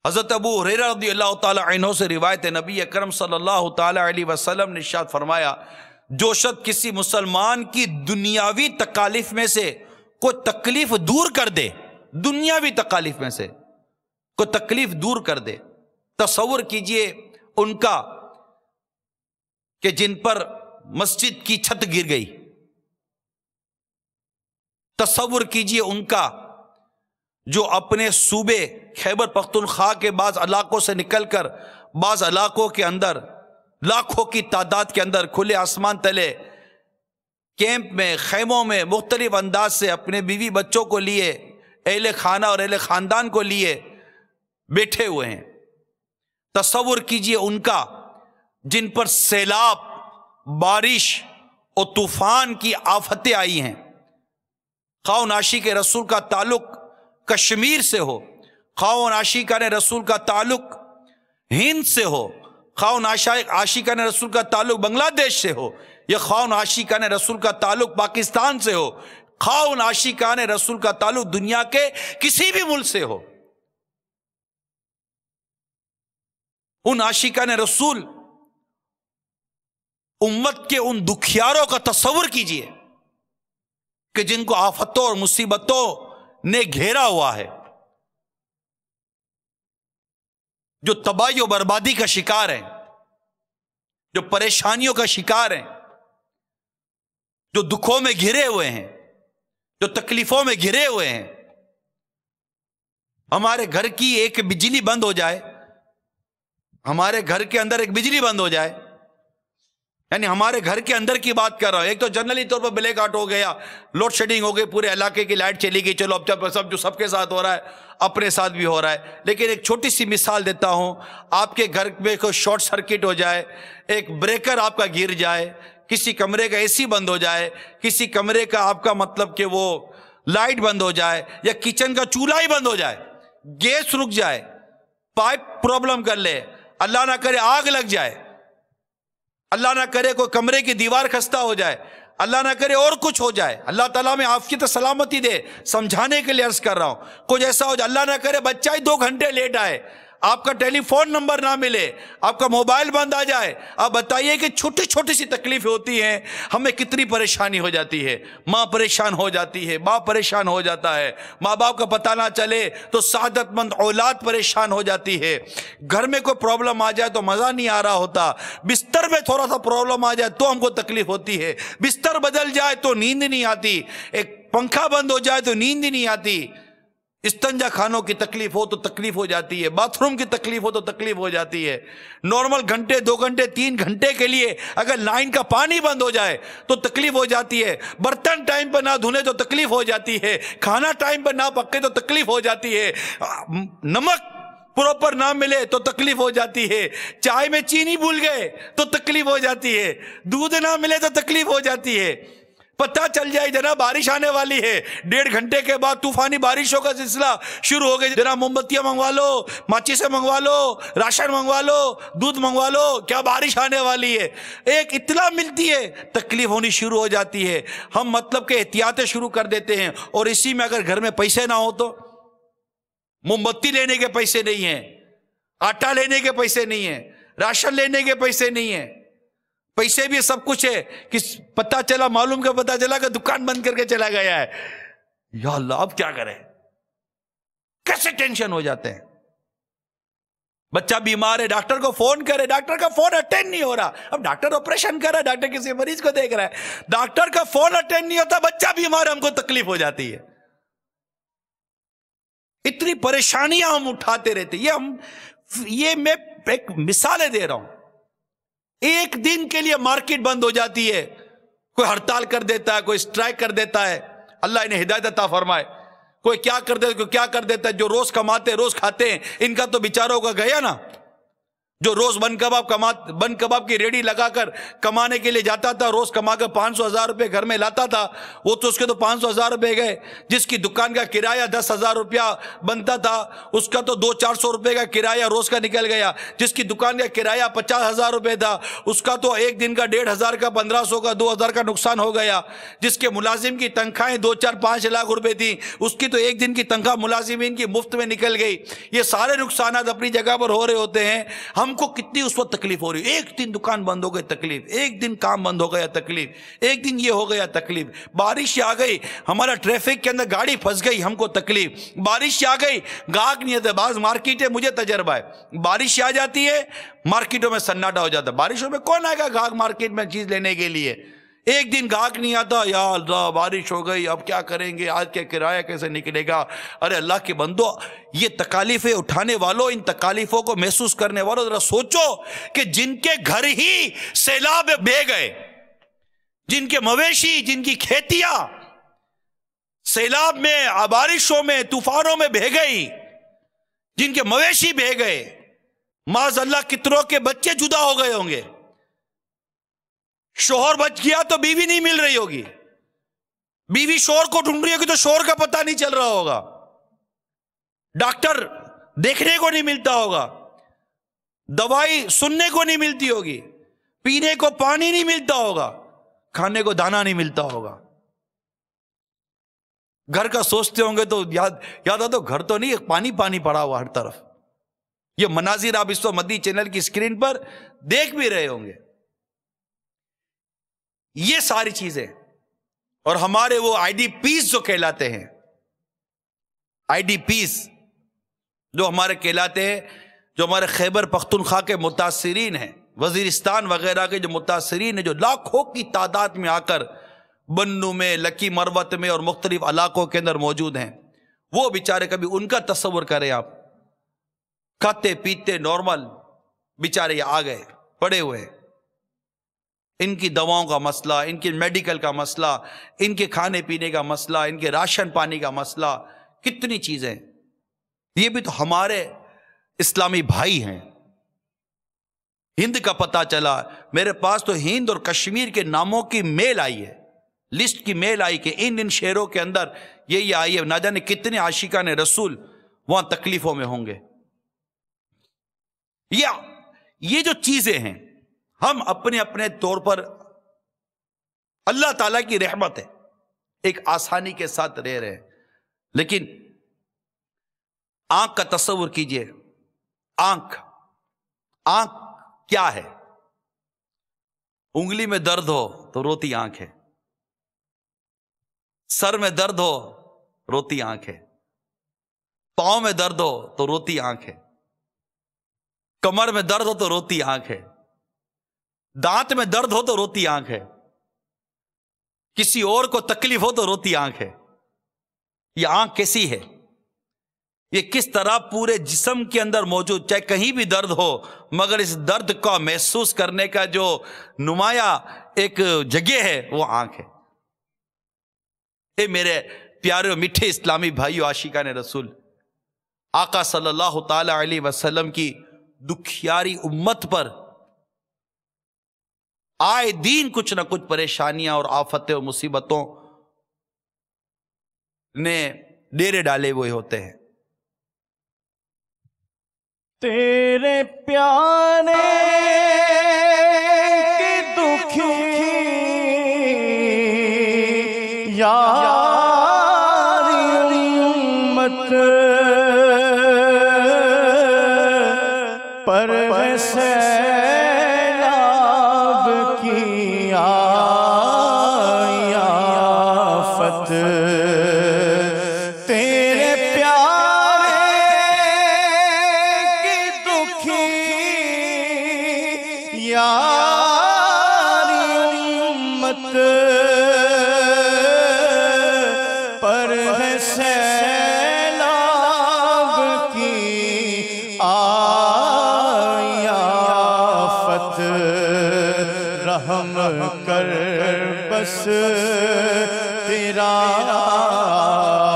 حضرت ابو ہریرہ رضی اللہ تعالی عنہ سے روایت ہے، نبی اکرم صلی اللہ تعالی علیہ وسلم نے ارشاد فرمایا، جو شخص کسی مسلمان کی دنیاوی تکالیف میں سے کوئی تکلیف دور کر دے، دنیاوی تکالیف میں سے کوئی تکلیف دور کر دے، تصور کیجئے ان کا کہ جن پر مسجد کی چھت گر گئی، تصور کیجئے ان کا جو اپنے صوبے خیبر پختونخوا کے بعض علاقوں سے نکل کر بعض علاقوں کے اندر لاکھوں کی تعداد کے اندر کھلے آسمان تلے کیمپ میں، خیموں میں مختلف انداز سے اپنے بیوی بچوں کو لیے، اہل خانہ اور اہل خاندان کو لیے بیٹھے ہوئے ہیں۔ تصور کیجئے ان کا جن پر سیلاب، بارش اور طوفان کی آفتیں آئی ہیں، خواہ عاشق رسول کا تعلق کشمیر سے ہو، خواہ عاشقان رسول کا تعلق ہند سے ہو، خواہ عاشقان رسول کا تعلق بنگلہ دیش سے ہو، یا خواہ عاشقان رسول کا تعلق پاکستان سے ہو، خواہ عاشقان رسول کا تعلق دنیا کے کسی بھی ملک سے ہو، ان عاشقان رسول امت کے ان دکھیاروں کا تصور کیجئے کہ جن کو آفتوں اور مصیبتوں نے گھیرا ہوا ہے، جو تباہی و بربادی کا شکار ہیں، جو پریشانیوں کا شکار ہیں، جو دکھوں میں گھرے ہوئے ہیں، جو تکلیفوں میں گھرے ہوئے ہیں۔ ہمارے گھر کی ایک بجلی بند ہو جائے، ہمارے گھر کے اندر ایک بجلی بند ہو جائے، یعنی ہمارے گھر کے اندر کی بات کر رہا ہوں، ایک تو جنرلی طور پر بلیک آؤٹ ہو گیا، لوڈ شیڈنگ ہو گئی، پورے علاقے کی لائٹ چلی گئی، چلو اب سب جو سب کے ساتھ ہو رہا ہے اپنے ساتھ بھی ہو رہا ہے۔ لیکن ایک چھوٹی سی مثال دیتا ہوں، آپ کے گھر میں کوئی شارٹ سرکٹ ہو جائے، ایک بریکر آپ کا گر جائے، کسی کمرے کا اے سی بند ہو جائے، کسی کمرے کا آپ کا مطلب کہ وہ لائٹ بند ہو جائے، یا کچن کا چولہا ہی بند ہو جائے، گیس رک جائے، پائپ پرابلم کر لے، اللہ نہ کرے آگ لگ جائے، اللہ نہ کرے کوئی کمرے کی دیوار خستہ ہو جائے، اللہ نہ کرے اور کچھ ہو جائے، اللہ تعالیٰ میں عافیت سلامتی دے، سمجھانے کے لیے عرض کر رہا ہوں، کچھ ایسا ہو جائے، اللہ نہ کرے بچہ ہی 2 گھنٹے لیٹ آئے، آپ کا ٹیلی فون نمبر نہ ملے، آپ کا موبائل بند آ جائے، آپ بتائیے کہ چھوٹی چھوٹی سی تکلیفیں ہوتی ہیں، ہمیں کتنی پریشانی ہو جاتی ہے۔ ماں پریشان ہو جاتی ہے، باپ پریشان ہو جاتا ہے، ماں باپ کا پتہ نہ چلے تو سعادت مند اولاد پریشان ہو جاتی ہے، گھر میں کوئی پرابلم آ جائے تو مزہ نہیں آ رہا ہوتا، بستر میں تھوڑا سا پرابلم آ جائے تو ہم کو تکلیف ہوتی ہے، بستر بدل جائے تو نیند نہیں آتی، ایک پنکھا بند ہو جائے تو نیند نہیں آتی، استنجا خانوں کی تکلیف ہو تو تکلیف ہو جاتی ہے، باتھ روم کی تکلیف ہو تو تکلیف ہو جاتی ہے، نارمل گھنٹے 2 گھنٹے 3 گھنٹے کے لیے اگر لائن کا پانی بند ہو جائے تو تکلیف ہو جاتی ہے، برتن ٹائم پر نہ دھونے تو تکلیف ہو جاتی ہے، کھانا ٹائم پر نہ پکے تو تکلیف ہو جاتی ہے، نمک پراپر نہ ملے تو تکلیف ہو جاتی ہے، چائے میں چینی بھول گئے تو تکلیف ہو جاتی ہے، دودھ نہ ملے تو تکلیف ہو جاتی ہے، پتہ چل جائے جناب بارش آنے والی ہے، 1.5 گھنٹے کے بعد طوفانی بارشوں کا سلسلہ شروع ہو گیا، جناب موم بتیاں منگوا لو، ماچیسیں منگوا لو، راشن منگوا لو، دودھ منگوا لو، کیا بارش آنے والی ہے۔ ایک اطلاع ملتی ہے تکلیف ہونی شروع ہو جاتی ہے، ہم مطلب کہ احتیاطیں شروع کر دیتے ہیں، اور اسی میں اگر گھر میں پیسے نہ ہو تو موم بتی لینے کے پیسے نہیں ہیں، آٹا لینے کے پیسے نہیں ہیں، راشن لینے کے پیسے نہیں ہیں، پیسے بھی سب کچھ ہے کہ پتہ چلا معلوم کا پتہ چلا کہ دکان بند کر کے چلا گیا ہے، یا اللہ اب کیا کریں، کیسے ٹینشن ہو جاتے ہیں۔ بچہ بیمار ہے، ڈاکٹر کو فون کرے، ڈاکٹر کا فون اٹینڈ نہیں ہو رہا، اب ڈاکٹر آپریشن کر رہا ہے، ڈاکٹر کسی مریض کو دیکھ رہا ہے، ڈاکٹر کا فون اٹینڈ نہیں ہوتا، بچہ بیمار ہے، ہم کو تکلیف ہو جاتی ہے۔ اتنی پریشانیاں ہم اٹھاتے رہتے، یہ میں ایک مثالیں دے رہا ہوں۔ ایک دن کے لیے مارکیٹ بند ہو جاتی ہے، کوئی ہڑتال کر دیتا ہے، کوئی اسٹرائک کر دیتا ہے، اللہ انہیں ہدایت عطا فرمائے، کوئی کیا کر دیتا ہے، کوئی کیا کر دیتا ہے، جو روز کماتے روز کھاتے ہیں ان کا تو بیچاروں کا گیا نا، جو روز بن کباب کی ریڑھی لگا کر کمانے کے لیے جاتا تھا، روز کما کر 500,000 روپے گھر میں لاتا تھا، وہ تو اس کے تو 500,000 روپے گئے، جس کی دکان کا کرایہ 10,000 روپیہ بنتا تھا اس کا تو 200-400 روپے کا کرایہ روز کا نکل گیا، جس کی دکان کا کرایہ 50,000 روپے تھا اس کا تو ایک دن کا 1,500 کا 1,500 کا 2,000 کا نقصان ہو گیا، جس کے ملازم کی تنخواہیں 2-4-5 لاکھ روپے تھی اس کی تو ایک دن کی تنخواہ ملازمین کی مفت میں نکل گئی۔ یہ سارے نقصانات اپنی جگہ پر ہو رہے ہوتے ہیں، ہم کو کتنی اس وقت تکلیف ہو رہی ہے، ایک دن دکان بند ہو گئی تکلیف، ایک دن کام بند ہو گیا تکلیف، ایک دن یہ ہو گیا تکلیف، بارش آ گئی ہمارا ٹریفک کے اندر گاڑی پھنس گئی ہم کو تکلیف، بارش آ گئی گاہک نہیں آتے، بعض مارکیٹ ہے مجھے تجربہ ہے، بارش آ جاتی ہے مارکیٹوں میں سناٹا ہو جاتا ہے، بارشوں میں کون آئے گا گاہک مارکیٹ میں چیز لینے کے لیے، ایک دن گاہک نہیں آتا، یا اللہ بارش ہو گئی اب کیا کریں گے، آج کے کرایہ کیسے نکلے گا۔ ارے اللہ کے بندو، یہ تکالیفیں اٹھانے والوں، ان تکالیفوں کو محسوس کرنے والوں ذرا سوچو کہ جن کے گھر ہی سیلاب بہہ گئے، جن کے مویشی، جن کی کھیتیاں سیلاب میں، بارشوں میں، طوفانوں میں بہہ گئی، جن کے مویشی بہہ گئے، معاذ اللہ کتنوں کے بچے جدا ہو گئے ہوں گے، شوہر بچ گیا تو بیوی نہیں مل رہی ہوگی، بیوی شوہر کو ڈھونڈ رہی ہوگی تو شوہر کا پتہ نہیں چل رہا ہوگا، ڈاکٹر دیکھنے کو نہیں ملتا ہوگا، دوائی سننے کو نہیں ملتی ہوگی، پینے کو پانی نہیں ملتا ہوگا، کھانے کو دانا نہیں ملتا ہوگا، گھر کا سوچتے ہوں گے تو یاد آتا گھر تو نہیں، پانی پانی پڑا ہوا ہر طرف۔ یہ مناظر آپ اس وقت مدنی چینل کی اسکرین پر دیکھ بھی رہے ہوں گے، یہ ساری چیزیں، اور ہمارے وہ آئی ڈی پیز جو کہلاتے ہیں، آئی ڈی پیز جو ہمارے کہلاتے ہیں، جو ہمارے خیبر پختونخوا کے متاثرین ہیں، وزیرستان وغیرہ کے جو متاثرین ہیں، جو لاکھوں کی تعداد میں آ کر بنو میں، لکی مروت میں اور مختلف علاقوں کے اندر موجود ہیں، وہ بیچارے کبھی ان کا تصور کریں آپ، کھاتے پیتے نارمل بیچارے یہ آ گئے پڑے ہوئے ہیں، ان کی دواؤں کا مسئلہ، ان کے میڈیکل کا مسئلہ، ان کے کھانے پینے کا مسئلہ، ان کے راشن پانی کا مسئلہ، کتنی چیزیں، یہ بھی تو ہمارے اسلامی بھائی ہیں۔ ہند کا پتہ چلا، میرے پاس تو ہند اور کشمیر کے ناموں کی میل آئی ہے، لسٹ کی میل آئی کہ ان شہروں کے اندر یہ آئی ہے، نہ جانے کتنے عاشقان رسول وہاں تکلیفوں میں ہوں گے۔ یہ جو چیزیں ہیں ہم اپنے اپنے طور پر، اللہ تعالیٰ کی رحمت ہے، ایک آسانی کے ساتھ رہ رہے ہیں، لیکن آنکھ کا تصور کیجئے، آنکھ کیا ہے؟ انگلی میں درد ہو تو روتی آنکھ ہے، سر میں درد ہو روتی آنکھ ہے، پاؤں میں درد ہو تو روتی آنکھ ہے، کمر میں درد ہو تو روتی آنکھ ہے، دانت میں درد ہو تو روتی آنکھ ہے، کسی اور کو تکلیف ہو تو روتی آنکھ ہے۔ یہ آنکھ کیسی ہے؟ یہ کس طرح پورے جسم کے اندر موجود، چاہے کہیں بھی درد ہو، مگر اس درد کا محسوس کرنے کا جو نمایاں ایک جگہ ہے وہ آنکھ ہے۔ اے میرے پیارے و میٹھے اسلامی بھائیو، عاشقان رسول، آقا صلی اللہ تعالی علیہ وسلم کی دکھیاری امت پر آئے دین کچھ نہ کچھ پریشانیاں اور آفتیں اور مصیبتوں نے ڈیرے ڈالے ہوئے ہوتے ہیں۔ تیرے پیارے کی دکھی یاری امت پر سیلاب کی آئی آفت، تیرے پیارے کی دکھی یاری امت پر ہے سیلاب کی آئی آفت، رحم کر بس تیرا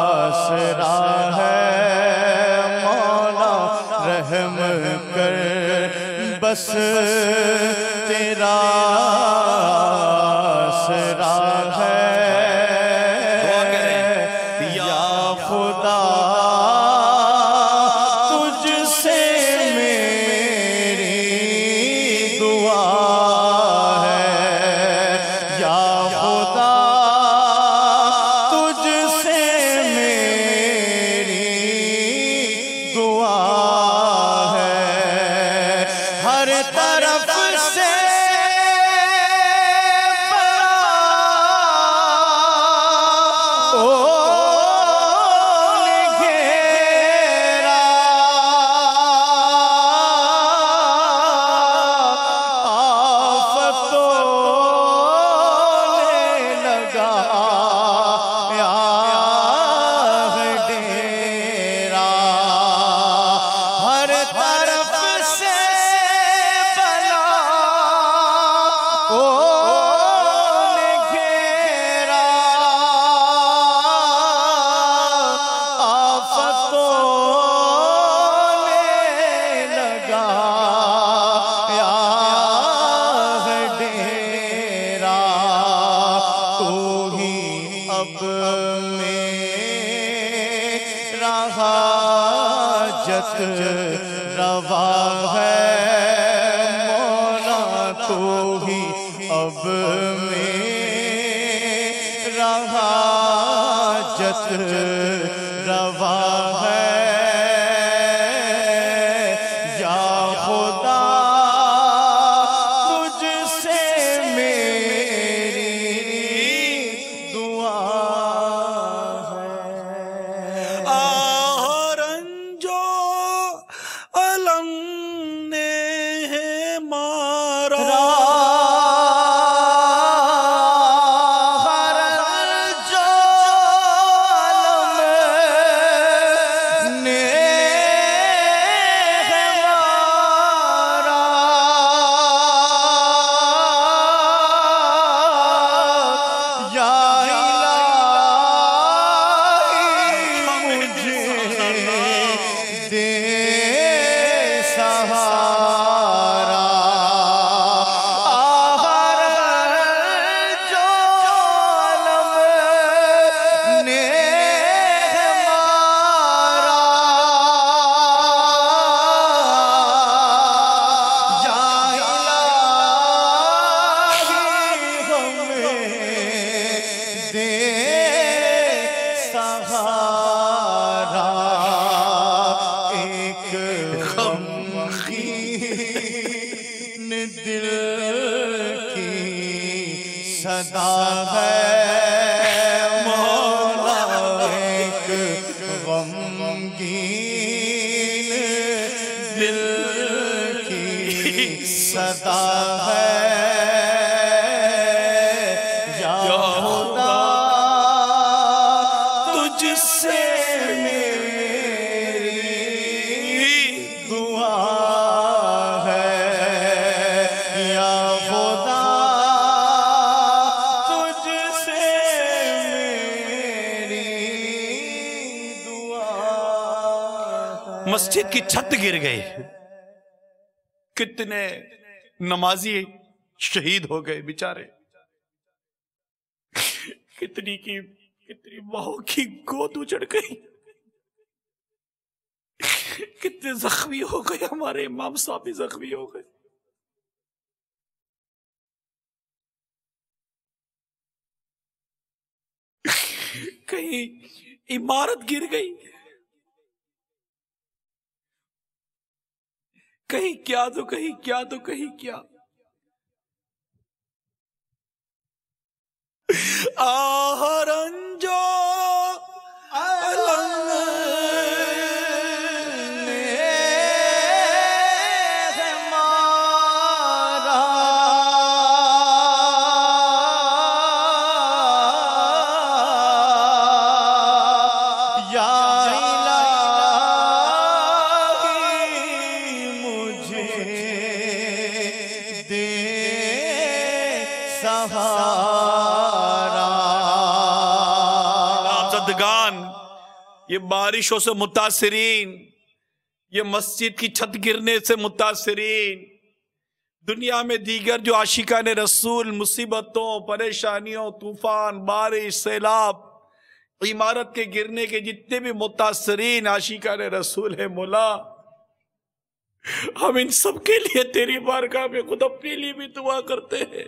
آسرا ہے مولا، رحم کر بس تیرا آسرا ہے یا خدا، تجھ سے میری دعا ہے یا خدا، تجھ سے میری دعا ہے، ہر طرف سے حاجت روا ہے مولا، تو ہی اب میرا حاجت روا ہے یا خدا، تجھ سے میری دعا ہے۔ دل کی صدا ہے مولا، ایک غمگین دل کی صدا ہے یا خدا، تجھ سے میری دعا ہے یا خدا، تجھ سے میری دعا ہے۔ مسجد کی چھت گر گئی، کتنے نمازی شہید ہو گئے بیچارے. کتنی ماؤں کی گود اجڑ گئی, کتنے زخمی ہو گئے, ہمارے امام صاحب بھی زخمی ہو گئے. کہیں عمارت گر گئی, کہیں کیا تو کہیں کیا تو کہیں کیا. رنجو یہ بارشوں سے متاثرین, یہ مسجد کی چھت گرنے سے متاثرین, دنیا میں دیگر جو عاشقان رسول مصیبتوں, پریشانیوں, طوفان, بارش, سیلاب, عمارت کے گرنے کے جتنے بھی متاثرین عاشقان رسول ہیں مولا, ہم ان سب کے لیے تیری بارگاہ میں خود اپنے لیے بھی دعا کرتے ہیں.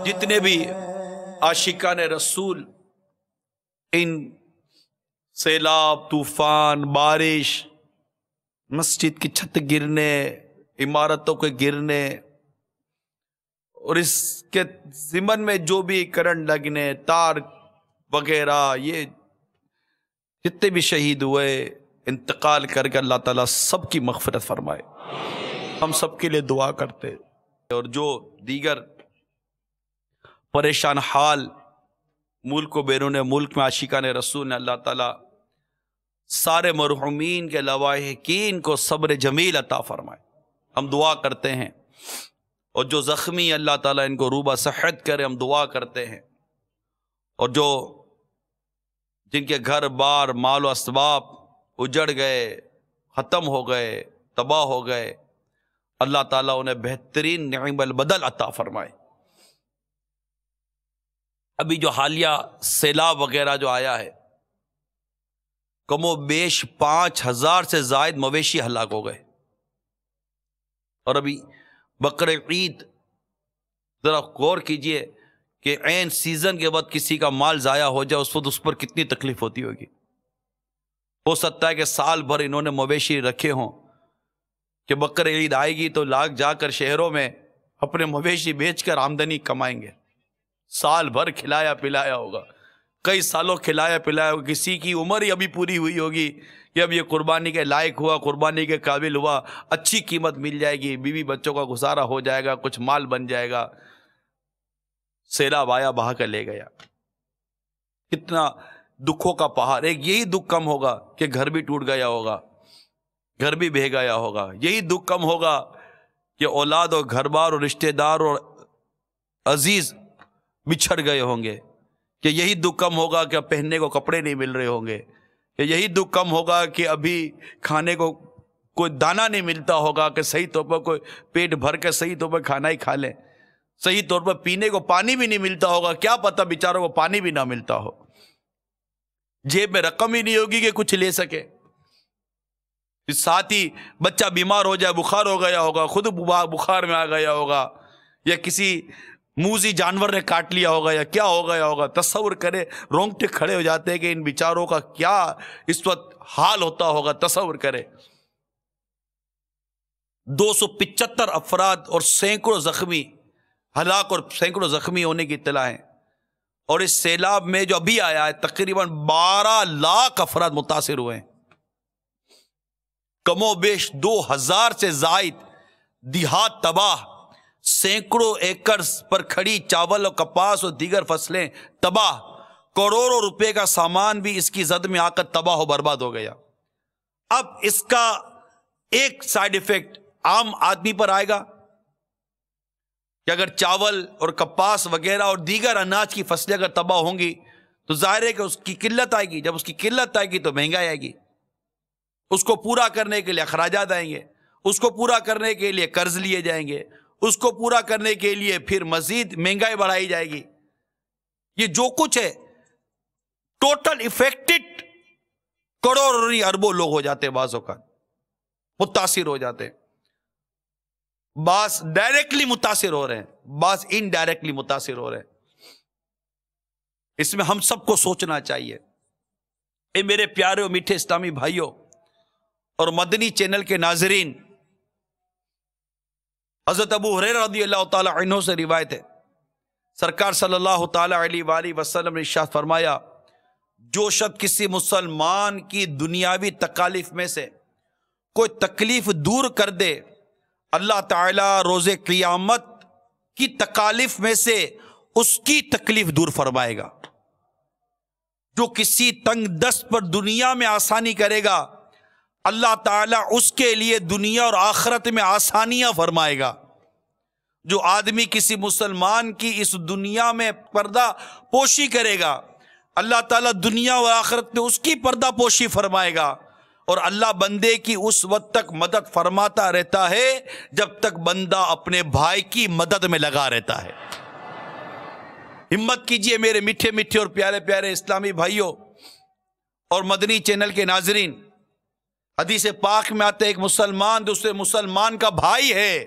جتنے بھی عاشقان رسول ان سیلاب, طوفان, بارش, مسجد کی چھت گرنے, عمارتوں کے گرنے اور اس کے ضمن میں جو بھی کرنٹ لگنے, تار وغیرہ, یہ جتنے بھی شہید ہوئے, انتقال کر کے اللہ تعالیٰ سب کی مغفرت فرمائے. ہم سب کے لیے دعا کرتے ہیں. اور جو دیگر پریشان حال ملک و بیرون ملک میں عاشقان رسول نے, اللہ تعالیٰ سارے مرحومین کے لواحقین کو صبر جمیل عطا فرمائے. ہم دعا کرتے ہیں. اور جو زخمی اللہ تعالیٰ ان کو روبہ صحت کرے, ہم دعا کرتے ہیں. اور جو جن کے گھر بار, مال و اسباب اجڑ گئے, ختم ہو گئے, تباہ ہو گئے, اللہ تعالیٰ انہیں بہترین نعیم البدل عطا فرمائے. ابھی جو حالیہ سیلاب وغیرہ جو آیا ہے, کم و بیش 5000 سے زائد مویشی ہلاک ہو گئے. اور ابھی بقر عید, ذرا غور کیجئے کہ عین سیزن کے وقت کسی کا مال ضائع ہو جائے, اس وقت اس پر کتنی تکلیف ہوتی ہوگی. ہو سکتا ہے کہ سال بھر انہوں نے مویشی رکھے ہوں کہ بقر عید آئے گی تو لاگ جا کر شہروں میں اپنے مویشی بیچ کر آمدنی کمائیں گے. سال بھر کھلایا پلایا ہوگا, کئی سالوں کھلایا پلایا ہوگا, کسی کی عمر ہی ابھی پوری ہوئی ہوگی کہ اب یہ قربانی کے لائق ہوا, قربانی کے قابل ہوا, اچھی قیمت مل جائے گی, بیوی بچوں کا گزارا ہو جائے گا, کچھ مال بن جائے گا. سیلاب آیا, بہا کر لے گیا. کتنا دکھوں کا پہاڑ. ایک یہی دکھ کم ہوگا کہ گھر بھی ٹوٹ گیا ہوگا, گھر بھی بہہ گیا ہوگا. یہی دکھ کم ہوگا کہ اولاد اور گھر بار اور رشتہ دار اور عزیز بچھڑ گئے ہوں گے. کہ یہی دکھ کم ہوگا کہ اب پہننے کو کپڑے نہیں مل رہے ہوں گے. کہ یہی دکھ کم ہوگا کہ ابھی کھانے کو کوئی دانہ نہیں ملتا ہوگا کہ صحیح طور پر کوئی پیٹ بھر کے صحیح طور پر کھانا ہی کھا لیں. صحیح طور پر پینے کو پانی بھی نہیں ملتا ہوگا. کیا پتہ بیچاروں کو پانی بھی نہ ملتا ہو, جیب میں رقم ہی نہیں ہوگی کہ کچھ لے سکے. ساتھ ہی بچہ بیمار ہو جائے، بخار ہو گیا ہوگا، خود بخار میں آ گیا ہوگا، یا کسی موذی جانور نے کاٹ لیا ہوگا، یا کیا ہو گیا ہوگا. تصور کرے، رونگٹے کھڑے ہو جاتے ہیں کہ ان بیچاروں کا کیا اس وقت حال ہوتا ہوگا. تصور کرے 275 افراد اور سینکڑوں زخمی ہلاک اور سینکڑوں زخمی ہونے کی اطلاع ہے. اور اس سیلاب میں جو ابھی آیا ہے تقریباً 12 لاکھ افراد متاثر ہوئے ہیں. کم و بیش 2000 سے زائد دیہات تباہ، سینکڑوں ایکڑ پر کھڑی چاول اور کپاس اور دیگر فصلیں تباہ، کروڑوں روپے کا سامان بھی اس کی زد میں آ کر تباہ و برباد ہو گیا. اب اس کا ایک سائیڈ ایفیکٹ عام آدمی پر آئے گا کہ اگر چاول اور کپاس وغیرہ اور دیگر اناج کی فصلیں اگر تباہ ہوں گی تو ظاہر ہے کہ اس کی قلت آئے گی. جب اس کی قلت آئے گی تو مہنگائی آئے گی. اس کو پورا کرنے کے لیے اخراجات آئیں گے، اس کو پورا کرنے کے لیے قرض لیے جائیں گے، اس کو پورا کرنے کے لیے پھر مزید مہنگائی بڑھائی جائے گی. یہ جو کچھ ہے ٹوٹل افیکٹڈ کروڑوں اربوں لوگ ہو جاتے ہیں، بعض اوقات متاثر ہو جاتے ہیں. بعض ڈائریکٹلی متاثر ہو رہے ہیں، بعض انڈائریکٹلی متاثر ہو رہے ہیں. اس میں ہم سب کو سوچنا چاہیے. اے میرے پیارے اور میٹھے اسلامی بھائیوں اور مدنی چینل کے ناظرین، حضرت ابو ہریرہ رضی اللہ تعالی عنہ سے روایت ہے، سرکار صلی اللہ تعالی علیہ وآلہ وسلم نے ارشاد فرمایا، جو شخص کسی مسلمان کی دنیاوی تکالیف میں سے کوئی تکلیف دور کر دے، اللہ تعالیٰ روز قیامت کی تکالیف میں سے اس کی تکلیف دور فرمائے گا. جو کسی تنگ دست پر دنیا میں آسانی کرے گا، اللہ تعالیٰ اس کے لیے دنیا اور آخرت میں آسانیاں فرمائے گا. جو آدمی کسی مسلمان کی اس دنیا میں پردہ پوشی کرے گا، اللہ تعالیٰ دنیا اور آخرت میں اس کی پردہ پوشی فرمائے گا. اور اللہ بندے کی اس وقت تک مدد فرماتا رہتا ہے جب تک بندہ اپنے بھائی کی مدد میں لگا رہتا ہے. ہمت کیجئے میرے میٹھے میٹھے اور پیارے پیارے اسلامی بھائیوں اور مدنی چینل کے ناظرین. حدیث پاک میں آتا ہے ایک مسلمان دوسرے مسلمان کا بھائی ہے.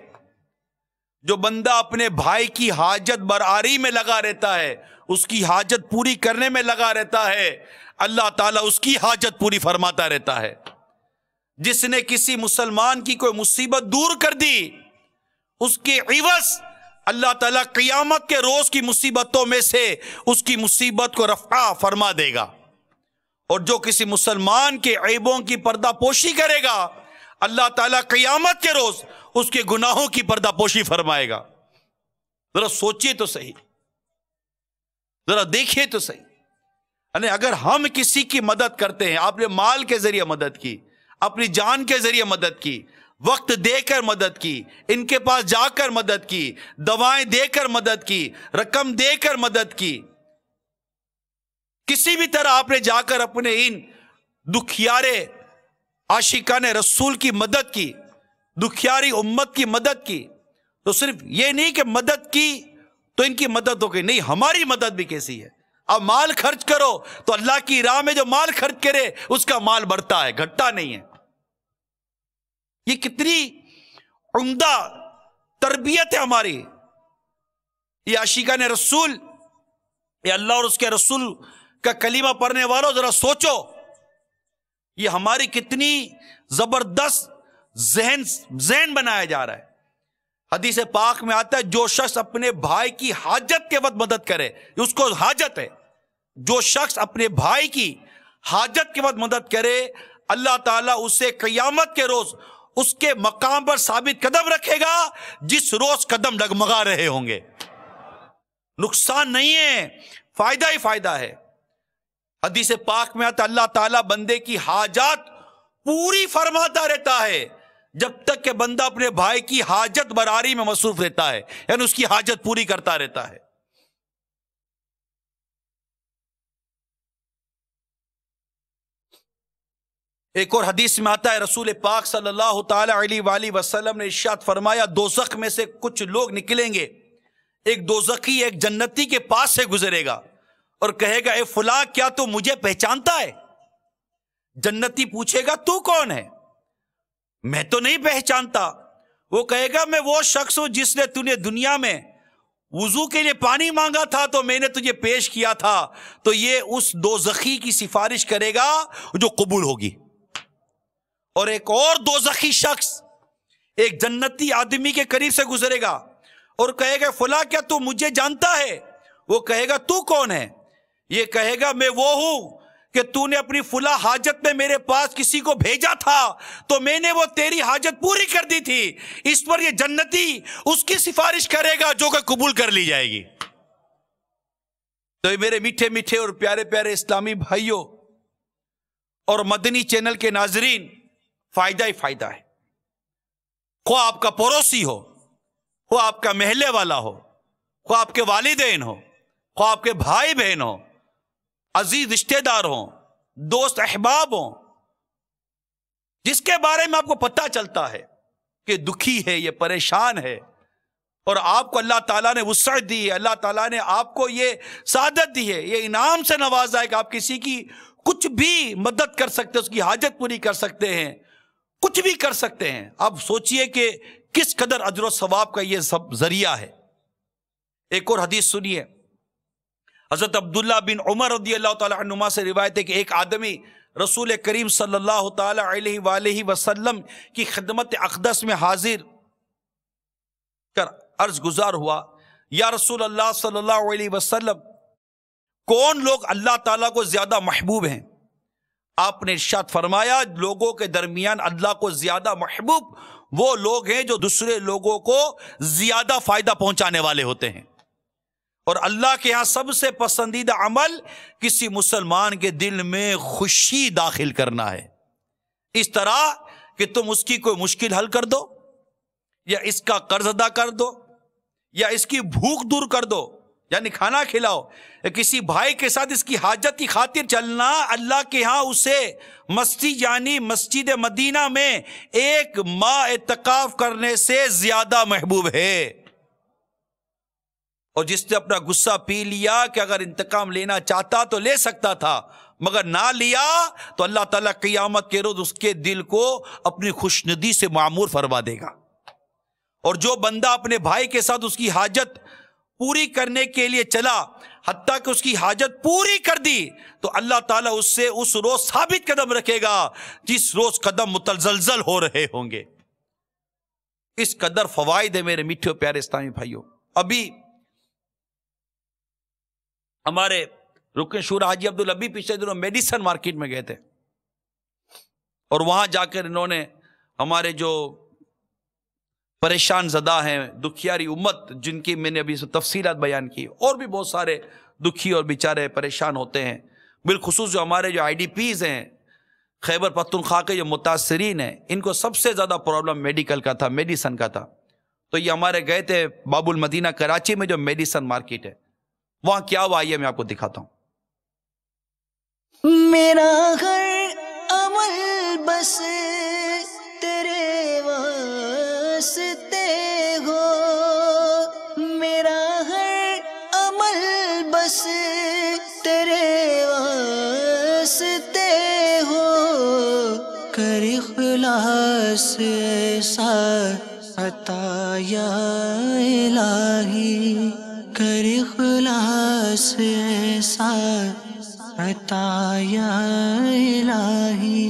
جو بندہ اپنے بھائی کی حاجت برآری میں لگا رہتا ہے، اس کی حاجت پوری کرنے میں لگا رہتا ہے، اللہ تعالیٰ اس کی حاجت پوری فرماتا رہتا ہے. جس نے کسی مسلمان کی کوئی مصیبت دور کر دی، اس کے عوض اللہ تعالیٰ قیامت کے روز کی مصیبتوں میں سے اس کی مصیبت کو رفع فرما دے گا. اور جو کسی مسلمان کے عیبوں کی پردہ پوشی کرے گا، اللہ تعالیٰ قیامت کے روز اس کے گناہوں کی پردہ پوشی فرمائے گا. ذرا سوچئے تو صحیح، ذرا دیکھیے تو صحیح. یعنی اگر ہم کسی کی مدد کرتے ہیں، آپ نے مال کے ذریعے مدد کی، اپنی جان کے ذریعے مدد کی، وقت دے کر مدد کی، ان کے پاس جا کر مدد کی، دوائیں دے کر مدد کی، رقم دے کر مدد کی، کسی بھی طرح آپ نے جا کر اپنے ان دکھیارے عاشقان رسول کی مدد کی، دکھیاری امت کی مدد کی، تو صرف یہ نہیں کہ مدد کی تو ان کی مدد ہو گئی، نہیں، ہماری مدد بھی کیسی ہے. اب مال خرچ کرو تو اللہ کی راہ میں جو مال خرچ کرے اس کا مال بڑھتا ہے، گھٹتا نہیں ہے. یہ کتنی عمدہ تربیت ہے ہماری. یہ عاشقان رسول، یہ اللہ اور اس کے رسول کا کلمہ پڑھنے والوں ذرا سوچو، یہ ہماری کتنی زبردست ذہن بنایا جا رہا ہے. حدیث پاک میں آتا ہے جو شخص اپنے بھائی کی حاجت کے وقت مدد کرے، اس کو حاجت ہے، جو شخص اپنے بھائی کی حاجت کے وقت مدد کرے، اللہ تعالیٰ اسے قیامت کے روز اس کے مقام پر ثابت قدم رکھے گا جس روز قدم ڈگمگا رہے ہوں گے. نقصان نہیں ہے، فائدہ ہی فائدہ ہے. حدیث پاک میں آتا ہے اللہ تعالیٰ بندے کی حاجات پوری فرماتا رہتا ہے جب تک کہ بندہ اپنے بھائی کی حاجت براری میں مصروف رہتا ہے، یعنی اس کی حاجت پوری کرتا رہتا ہے. ایک اور حدیث میں آتا ہے رسول پاک صلی اللہ تعالی علیہ وآلہ وسلم نے ارشاد فرمایا، دوزخ میں سے کچھ لوگ نکلیں گے، ایک دوزخی ایک جنتی کے پاس سے گزرے گا اور کہے گا، اے فلاں کیا تو مجھے پہچانتا ہے؟ جنتی پوچھے گا تو کون ہے؟ میں تو نہیں پہچانتا. وہ کہے گا میں وہ شخص ہوں جس نے تُونے دنیا میں وضو کے لیے پانی مانگا تھا تو میں نے تجھے پیش کیا تھا. تو یہ اس دوزخی کی سفارش کرے گا جو قبول ہوگی. اور ایک اور دوزخی شخص ایک جنتی آدمی کے قریب سے گزرے گا اور کہے گا فلاں کیا تو مجھے جانتا ہے؟ وہ کہے گا تو کون ہے؟ یہ کہے گا میں وہ ہوں کہ تو نے اپنی فلاں حاجت میں میرے پاس کسی کو بھیجا تھا تو میں نے وہ تیری حاجت پوری کر دی تھی. اس پر یہ جنتی اس کی سفارش کرے گا جو کہ قبول کر لی جائے گی. تو میرے میٹھے میٹھے اور پیارے پیارے اسلامی بھائیوں اور مدنی چینل کے ناظرین، فائدہ ہی فائدہ ہے. خواہ آپ کا پڑوسی ہو، خواہ آپ کا محلے والا ہو، خواہ آپ کے والدین ہو، خواہ آپ کے بھائی بہن ہو، عزیز رشتہ دار ہوں، دوست احباب ہوں، جس کے بارے میں آپ کو پتہ چلتا ہے کہ دکھی ہے، یہ پریشان ہے، اور آپ کو اللہ تعالیٰ نے وسعت دی ہے، اللہ تعالیٰ نے آپ کو یہ سعادت دی ہے، یہ انعام سے نوازا ہے کہ آپ کسی کی کچھ بھی مدد کر سکتے ہیں، اس کی حاجت پوری کر سکتے ہیں، کچھ بھی کر سکتے ہیں. اب سوچئے کہ کس قدر اجر و ثواب کا یہ سب ذریعہ ہے. ایک اور حدیث سنیے. حضرت عبداللہ بن عمر رضی اللہ تعالی عنہما سے روایت ہے کہ ایک آدمی رسول کریم صلی اللہ تعالی علیہ وآلہ وسلم کی خدمت اقدس میں حاضر کر عرض گزار ہوا، یا رسول اللہ صلی اللہ علیہ وسلم، کون لوگ اللہ تعالیٰ کو زیادہ محبوب ہیں؟ آپ نے ارشاد فرمایا لوگوں کے درمیان اللہ کو زیادہ محبوب وہ لوگ ہیں جو دوسرے لوگوں کو زیادہ فائدہ پہنچانے والے ہوتے ہیں. اور اللہ کے ہاں سب سے پسندیدہ عمل کسی مسلمان کے دل میں خوشی داخل کرنا ہے، اس طرح کہ تم اس کی کوئی مشکل حل کر دو، یا اس کا قرض ادا کر دو، یا اس کی بھوک دور کر دو، یعنی کھانا کھلاؤ. کسی بھائی کے ساتھ اس کی حاجت کی خاطر چلنا اللہ کے ہاں اسے مسجد یعنی مسجد مدینہ میں ایک ماہ اعتکاف کرنے سے زیادہ محبوب ہے. اور جس نے اپنا غصہ پی لیا کہ اگر انتقام لینا چاہتا تو لے سکتا تھا، مگر نہ لیا، تو اللہ تعالیٰ قیامت کے روز اس کے دل کو اپنی خوشندی سے معمور فرما دے گا. اور جو بندہ اپنے بھائی کے ساتھ اس کی حاجت پوری کرنے کے لیے چلا، حتیٰ کہ اس کی حاجت پوری کر دی، تو اللہ تعالیٰ اس سے اس روز ثابت قدم رکھے گا جس روز قدم متزلزل ہو رہے ہوں گے. اس قدر فوائد ہے میرے میٹھے اور پیارے اسلامی بھائیوں. ابھی ہمارے رکن شورا حاجی عبدالحبیب پچھلے دنوں میڈیسن مارکیٹ میں گئے تھے، اور وہاں جا کر انہوں نے ہمارے جو پریشان زدہ ہیں، دکھیاری امت، جن کی میں نے ابھی تفصیلات بیان کی، اور بھی بہت سارے دکھی اور بیچارے پریشان ہوتے ہیں، بالخصوص جو ہمارے جو آئی ڈی پیز ہیں، خیبر پختونخوا کے جو متاثرین ہیں، ان کو سب سے زیادہ پرابلم میڈیکل کا تھا، میڈیسن کا تھا. تو یہ ہمارے گئے تھے باب المدینہ کراچی میں جو میڈیسن مارکیٹ ہے، وہاں کیا ہوا آئیے میں آپ کو دکھاتا ہوں. میرا ہر عمل بس تیرے واسطے ہو، میرا ہر عمل بس تیرے واسطے ہو، کر اخلاص ایسا عطا یا الہی، کر اخلاص ایسا عطا یا الہی.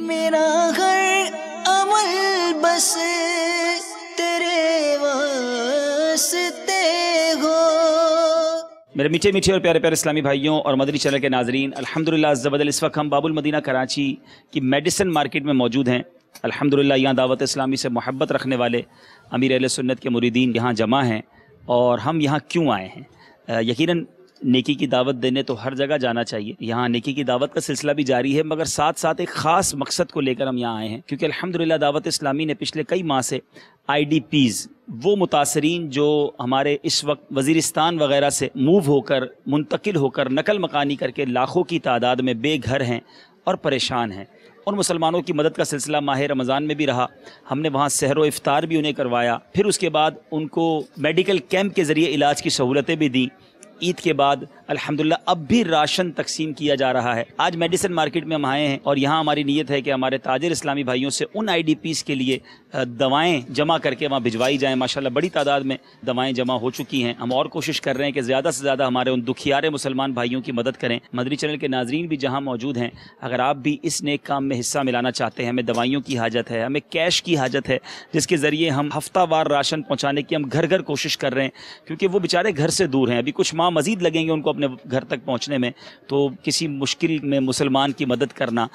میرا ہر عمل بس تیرے واسطے ہو. میرے میٹھے میٹھے اور پیارے پیارے اسلامی بھائیوں اور مدنی چینل کے ناظرین، الحمدللہ عز و جل اس وقت ہم باب المدینہ کراچی کی میڈیسن مارکیٹ میں موجود ہیں. الحمدللہ یہاں دعوت اسلامی سے محبت رکھنے والے امیر اہل سنت کے مریدین یہاں جمع ہیں. اور ہم یہاں کیوں آئے ہیں؟ یقیناً نیکی کی دعوت دینے تو ہر جگہ جانا چاہیے، یہاں نیکی کی دعوت کا سلسلہ بھی جاری ہے، مگر ساتھ ساتھ ایک خاص مقصد کو لے کر ہم یہاں آئے ہیں، کیونکہ الحمدللہ دعوت اسلامی نے پچھلے کئی ماہ سے آئی ڈی پیز، وہ متاثرین جو ہمارے اس وقت وزیرستان وغیرہ سے موو ہو کر، منتقل ہو کر، نقل مکانی کر کے لاکھوں کی تعداد میں بے گھر ہیں اور پریشان ہیں، اور مسلمانوں کی مدد کا سلسلہ ماہ رمضان میں بھی رہا. ہم نے وہاں سحر و افطار بھی انہیں کروایا، پھر اس کے بعد ان کو میڈیکل کیمپ کے ذریعے علاج کی سہولتیں بھی دیں، عید کے بعد الحمدللہ اب بھی راشن تقسیم کیا جا رہا ہے. آج میڈیسن مارکیٹ میں ہم آئے ہیں اور یہاں ہماری نیت ہے کہ ہمارے تاجر اسلامی بھائیوں سے ان IDPs کے لیے دوائیں جمع کر کے وہاں بھجوائی جائیں. ماشاءاللہ بڑی تعداد میں دوائیں جمع ہو چکی ہیں. ہم اور کوشش کر رہے ہیں کہ زیادہ سے زیادہ ہمارے ان دکھیارے مسلمان بھائیوں کی مدد کریں. مدنی چینل کے ناظرین بھی جہاں موجود ہیں، اگر آپ بھی اس نیک کام میں حصہ ملانا چاہتے ہیں، ہمیں دوائیوں کی حاجت ہے، ہمیں کیش کی حاجت ہے جس کے ذریعے ہم ہفتہ وار راشن پہنچانے کی ہم گھر گھر کوشش کر رہے ہیں، کیونکہ وہ بیچارے گھر سے دور ہیں. ابھی کچھ ماہ مزید لگیں گے ان کو اپنے گھر تک پہنچنے میں. تو کسی مشکل میں مسلمان کی مدد کرنا،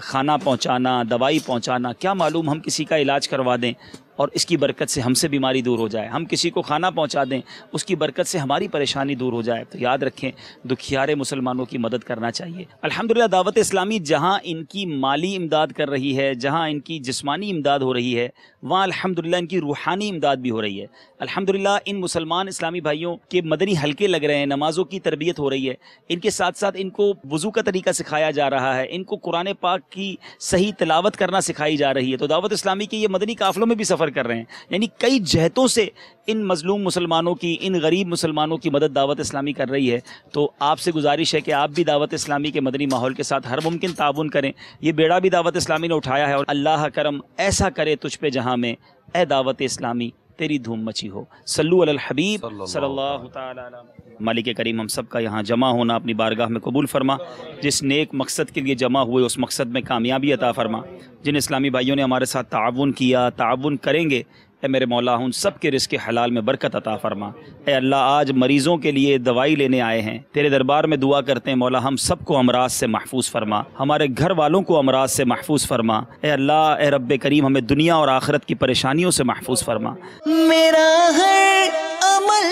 کھانا پہنچانا، دوائی پہنچانا، کیا معلوم ہم کسی کا علاج کروا دیں اور اس کی برکت سے ہم سے بیماری دور ہو جائے. ہم کسی کو کھانا پہنچا دیں، اس کی برکت سے ہماری پریشانی دور ہو جائے. تو یاد رکھیں، دکھیارے مسلمانوں کی مدد کرنا چاہیے. الحمدللہ دعوت اسلامی جہاں ان کی مالی امداد کر رہی ہے، جہاں ان کی جسمانی امداد ہو رہی ہے، وہاں الحمدللہ ان کی روحانی امداد بھی ہو رہی ہے. الحمدللہ ان مسلمان اسلامی بھائیوں کے مدنی حلقے لگ رہے ہیں، نمازوں کی تربیت ہو رہی ہے. ان کے ساتھ ساتھ ان کو وضو کا طریقہ سکھایا جا رہا ہے، ان کو قرآن پاک کی صحیح تلاوت کرنا سکھائی جا رہی ہے. تو دعوت اسلامی کے یہ مدنی قافلوں میں بھی سفر کر رہے ہیں. یعنی کئی جہتوں سے ان مظلوم مسلمانوں کی، ان غریب مسلمانوں کی مدد دعوت اسلامی کر رہی ہے. تو آپ سے گزارش ہے کہ آپ بھی دعوت اسلامی کے مدنی ماحول کے ساتھ ہر ممکن تعاون کریں. یہ بیڑا بھی دعوت اسلامی نے اٹھایا ہے، اور اللہ کرم ایسا کرے تجھ پہ جہاں میں، اے دعوت اسلامی تیری دھوم مچی ہو. صلو علی الحبیب صلی اللہ تعالی علیہ وسلم. مالک کریم ہم سب کا یہاں جمع ہونا اپنی بارگاہ میں قبول فرما. جس نیک مقصد کے لیے جمع ہوئے اس مقصد میں کامیابی عطا فرما. جن اسلامی بھائیوں نے ہمارے ساتھ تعاون کیا، تعاون کریں گے، اے میرے مولا ان سب کے رزق حلال میں برکت عطا فرما. اے اللہ آج مریضوں کے لیے دوائی لینے آئے ہیں، تیرے دربار میں دعا کرتے ہیں مولا ہم سب کو امراض سے محفوظ فرما، ہمارے گھر والوں کو امراض سے محفوظ فرما. اے اللہ، اے رب کریم ہمیں دنیا اور آخرت کی پریشانیوں سے محفوظ فرما. میرا ہر عمل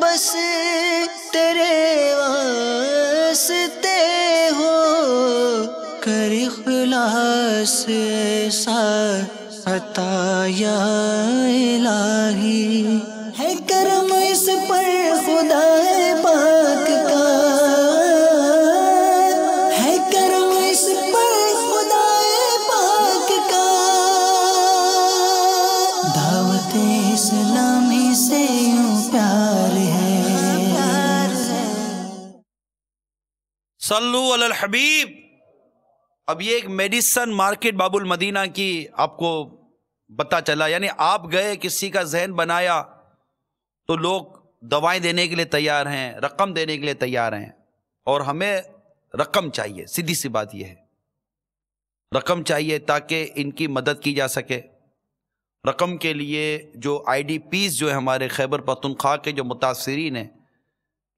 بس تیرے واسطے ہو، کر اخلاص ایسا عطا یا الہی. ہے کرم اس پر خدا پاک کا، ہے کرم اس پر خدا پاک کا. دعوت اسلامی سے یوں پیار ہے. صلو علی الحبیب. اب یہ ایک میڈیسن مارکیٹ باب المدینہ کی آپ کو پتہ چلا، یعنی آپ گئے، کسی کا ذہن بنایا تو لوگ دوائیں دینے کے لیے تیار ہیں، رقم دینے کے لیے تیار ہیں. اور ہمیں رقم چاہیے، سیدھی سی بات یہ ہے، رقم چاہیے تاکہ ان کی مدد کی جا سکے. رقم کے لیے جو IDPs جو ہے ہمارے خیبر پختونخوا کے جو متاثرین ہیں،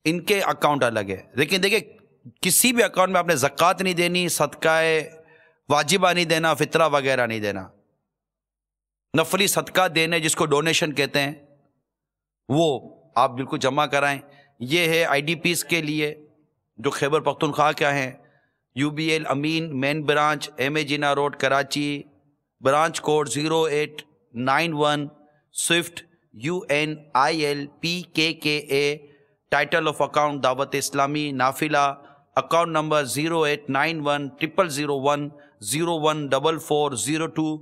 ان کے اکاؤنٹ الگ ہے. لیکن دیکھیں کسی بھی اکاؤنٹ میں آپ نے زکوٰۃ نہیں دینی، صدقہ واجبہ نہیں دینا، فطرہ وغیرہ نہیں دینا. نفلی صدقہ دینے جس کو ڈونیشن کہتے ہیں وہ آپ بالکل جمع کرائیں. یہ ہے IDPs کے لیے جو خیبر پختونخوا کا ہیں. UBL Amin main branch, MA Jinnah road Karachi, branch code 0891، swift UNIL PKKA. Title of account Dawat Islami نافلہ. Account number 08910010014402.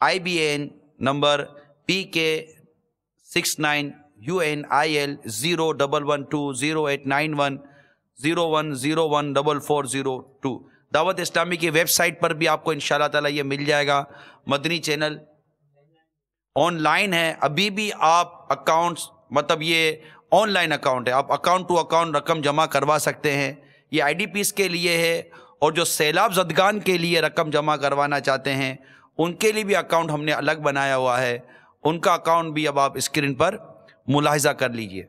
IBAN number PK69 UNIL 0112089101014402. دعوت اسلامی کی ویب سائٹ پر بھی آپ کو انشاءاللہ تعالی یہ مل جائے گا. مدنی چینل آن لائن ہے، ابھی بھی آپ اکاؤنٹس، مطلب یہ آن لائن اکاؤنٹ ہے، آپ اکاؤنٹ ٹو اکاؤنٹ رقم جمع کروا سکتے ہیں. یہ IDPs کے لیے ہے، اور جو سیلاب زدگان کے لیے رقم جمع کروانا چاہتے ہیں ان کے لیے بھی اکاؤنٹ ہم نے الگ بنایا ہوا ہے. ان کا اکاؤنٹ بھی اب آپ اسکرین پر ملاحظہ کر لیجئے.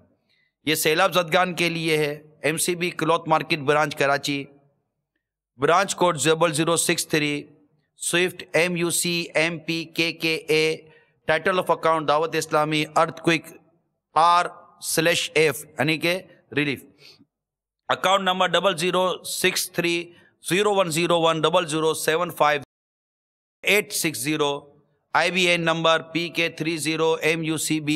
یہ سیلاب زدگان کے لیے ہے. MCB cloth market branch Karachi, branch code 0063، swift MUC MPKKA. Title of account Dawat Islami earthquake R/F یعنی کہ relief. Account number 00630101007580. IBAN number PK30MUCB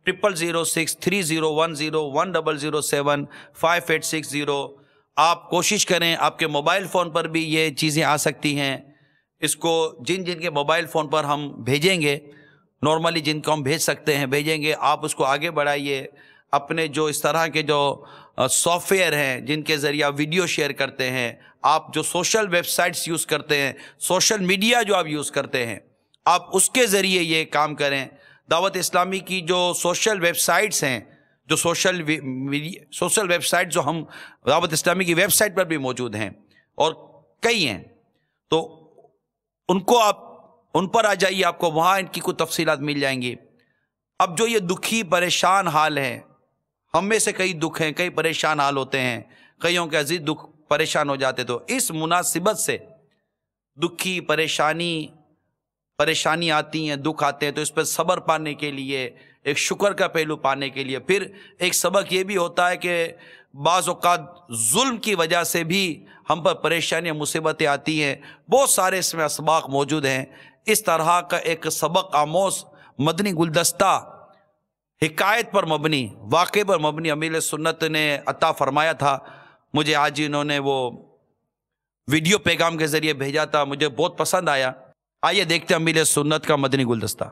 00630101007580. آپ کوشش کریں آپ کے موبائل فون پر بھی یہ چیزیں آ سکتی ہیں. اس کو جن کے موبائل فون پر ہم بھیجیں گے، نارملی جن کو ہم بھیج سکتے ہیں بھیجیں گے، آپ اس کو آگے بڑھائیے. اپنے جو اس طرح کے جو سافٹ ویئر ہیں جن کے ذریعے آپ ویڈیو شیئر کرتے ہیں، آپ جو سوشل ویب سائٹس یوز کرتے ہیں، سوشل میڈیا جو آپ یوز کرتے ہیں، آپ اس کے ذریعے یہ کام کریں۔ دعوت اسلامی کی جو سوشل ویب سائٹس ہیں، جو سوشل ویب سائٹ جو ہم دعوت اسلامی کی ویب سائٹ پر بھی موجود ہیں اور کئی ہیں، تو ان پر آ جائیے، آپ کو وہاں ان کی کچھ تفصیلات مل جائیں گی۔ اب جو یہ دکھی پریشان حال ہے، ہم میں سے کئی دکھ ہیں، کئی پریشان حال ہوتے ہیں، کئیوں کے عزیز دکھ پریشان ہو جاتے، تو اس مناسبت سے دکھی پریشانی آتی ہیں، دکھ آتے ہیں، تو اس پہ صبر پانے کے لیے، ایک شکر کا پہلو پانے کے لیے، پھر ایک سبق یہ بھی ہوتا ہے کہ بعض اوقات ظلم کی وجہ سے بھی ہم پر پریشانیاں مصیبتیں آتی ہیں، بہت سارے اس میں اسباق موجود ہیں۔ اس طرح کا ایک سبق آموز مدنی گلدستہ حکایت پر مبنی، واقعے پر مبنی امیر سنت نے عطا فرمایا تھا۔ مجھے آج انہوں نے وہ ویڈیو پیغام کے ذریعے بھیجا تھا، مجھے بہت پسند آیا۔ آئیے دیکھتے ہیں امیر سنت کا مدنی گلدستہ۔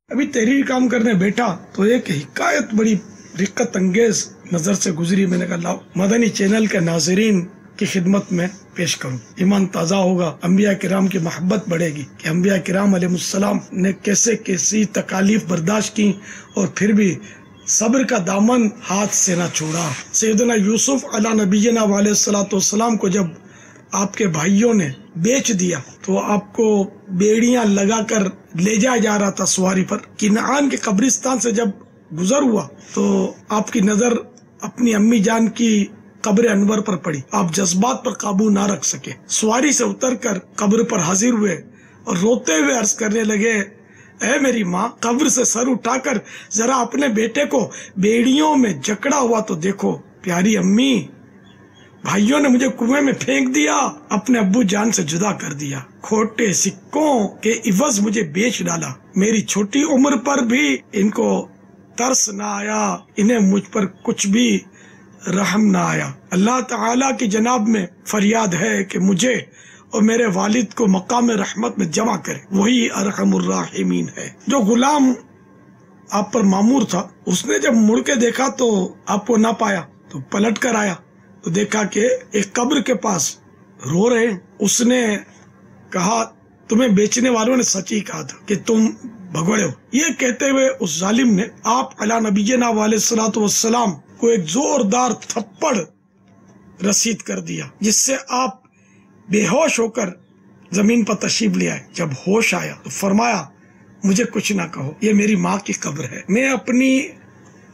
ابھی تحریر کام کرنے بیٹھا تو ایک حکایت بڑی رقت انگیز نظر سے گزری، میں نے کہا لاؤ مدنی چینل کے ناظرین کی خدمت میں پیش کروں۔ ایمان تازہ ہوگا، انبیاء کرام کی محبت بڑھے گی کہ انبیاء کرام علیہ السلام نے کیسی تکالیف برداشت کی اور پھر بھی صبر کا دامن ہاتھ سے نہ چھوڑا۔ سیدنا یوسف علیہ نبینا علیہ السلام کو جب آپ کے بھائیوں نے بیچ دیا تو آپ کو بیڑیاں لگا کر لے جایا جا رہا تھا سواری پر۔ کنعان کے قبرستان سے جب گزر ہوا تو آپ کی نظر اپنی امی جان کی قبر انور پر پڑی، آپ جذبات پر قابو نہ رکھ سکے، سواری سے اتر کر قبر پر حاضر ہوئے اور روتے ہوئے عرض کرنے لگے، اے میری ماں، قبر سے سر اٹھا کر ذرا اپنے بیٹے کو بیڑیوں میں جکڑا ہوا تو دیکھو۔ پیاری امی، بھائیوں نے مجھے کنویں میں پھینک دیا، اپنے ابو جان سے جدا کر دیا، کھوٹے سکوں کے عوض مجھے بیچ ڈالا، میری چھوٹی عمر پر بھی ان کو ترس نہ آیا، انہیں مجھ پر کچھ بھی رحم نہ آیا۔ اللہ تعالیٰ کی جناب میں فریاد ہے کہ مجھے اور میرے والد کو مقام رحمت میں جمع کرے، وہی ارحم الراحمین ہے۔ جو غلام آپ پر مامور تھا، اس نے جب مڑ کے دیکھا تو آپ کو نہ پایا تو پلٹ کر آیا تو دیکھا کہ ایک قبر کے پاس رو رہے ہیں۔ اس نے کہا، تمہیں بیچنے والوں نے سچ ہی کہا تھا کہ تم بھگوڑے ہو۔ یہ کہتے ہوئے اس ظالم نے آپ علیہ نبینا علیہ السلام کو ایک زوردار تھپڑ رسید کر دیا، جس سے آپ بے ہوش ہو کر زمین پر تشریف لے آئے۔ جب ہوش آیا تو فرمایا، مجھے کچھ نہ کہو، یہ میری ماں کی قبر ہے، میں اپنی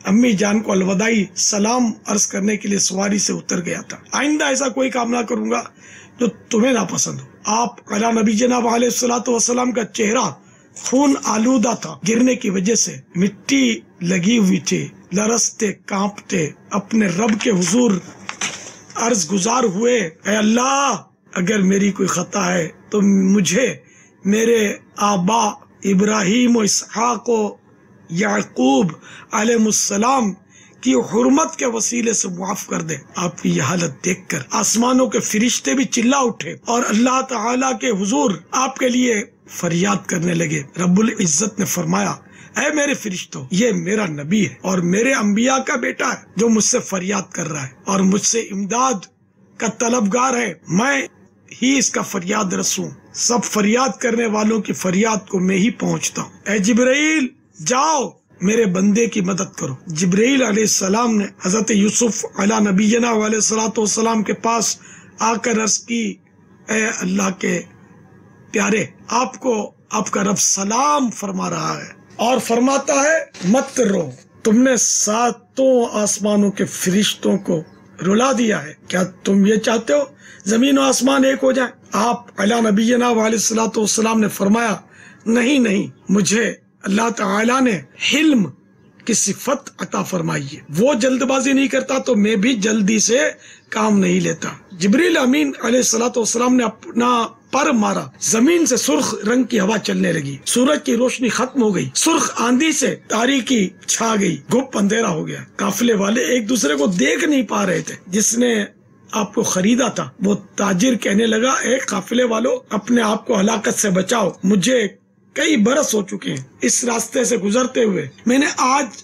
امی جان کو الوداعی سلام عرض کرنے کے لیے سواری سے اتر گیا تھا، آئندہ ایسا کوئی کام نہ کروں گا جو تمہیں ناپسند ہو۔ آپ علیہ نبی جناب علیہ السلام کا چہرہ خون آلودہ تھا، گرنے کی وجہ سے مٹی لگی ہوئی تھی، لرزتے کانپتے اپنے رب کے حضور عرض گزار ہوئے، اے اللہ، اگر میری کوئی خطا ہے تو مجھے میرے آبا ابراہیم و اسحاق و یعقوب علیہ السلام کی حرمت کے وسیلے سے معاف کر دے۔ آپ کی یہ حالت دیکھ کر آسمانوں کے فرشتے بھی چلا اٹھے اور اللہ تعالیٰ کے حضور آپ کے لیے فریاد کرنے لگے۔ رب العزت نے فرمایا، اے میرے فرشتوں، یہ میرا نبی ہے اور میرے انبیاء کا بیٹا ہے جو مجھ سے فریاد کر رہا ہے اور مجھ سے امداد کا طلبگار ہے، میں ہی اس کا فریاد رسوں، سب فریاد کرنے والوں کی فریاد کو میں ہی پہنچتا ہوں۔ اے جبرائیل، جاؤ میرے بندے کی مدد کرو۔ جبرائیل علیہ السلام نے حضرت یوسف علیہ نبینا علیہ السلام کے پاس آ کر عرض کی، اے اللہ کے پیارے، آپ کو آپ کا رب سلام فرما رہا ہے اور فرماتا ہے، مت رو، تم نے ساتوں آسمانوں کے فرشتوں کو رلا دیا ہے، کیا تم یہ چاہتے ہو زمین و آسمان ایک ہو جائیں؟ آپ علیہ نبینا علیہ السلام نے فرمایا، نہیں، مجھے اللہ تعالیٰ نے حلم کی صفت عطا فرمائی ہے، وہ جلد بازی نہیں کرتا تو میں بھی جلدی سے کام نہیں لیتا۔ جبریل امین علیہ السلام نے اپنا پر مارا، زمین سے سرخ رنگ کی ہوا چلنے لگی، سورج کی روشنی ختم ہو گئی، سرخ آندھی سے تاریکی چھا گئی، گھپ اندھیرا ہو گیا۔ قافلے والے ایک دوسرے کو دیکھ نہیں پا رہے تھے۔ جس نے آپ کو خریدا تھا وہ تاجر کہنے لگا، اے قافلے والو، اپنے آپ کو ہلاکت سے بچاؤ، مجھے کئی برس ہو چکے ہیں اس راستے سے گزرتے ہوئے، میں نے آج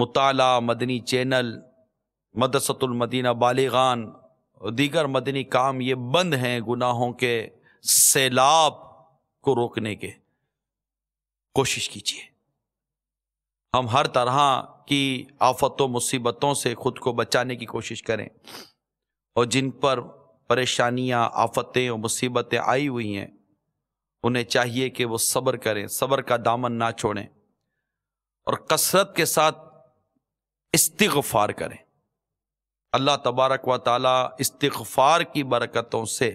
مطالعہ، مدنی چینل، مدرسۃ المدینہ بالغان اور دیگر مدنی کام یہ بند ہیں گناہوں کے سیلاب کو روکنے کے. کوشش کیجیے ہم ہر طرح کی آفتوں مصیبتوں سے خود کو بچانے کی کوشش کریں، اور جن پر پریشانیاں، آفتیں اور مصیبتیں آئی ہوئی ہیں انہیں چاہیے کہ وہ صبر کریں، صبر کا دامن نہ چھوڑیں، اور کثرت کے ساتھ استغفار کریں. اللہ تبارک و تعالی استغفار کی برکتوں سے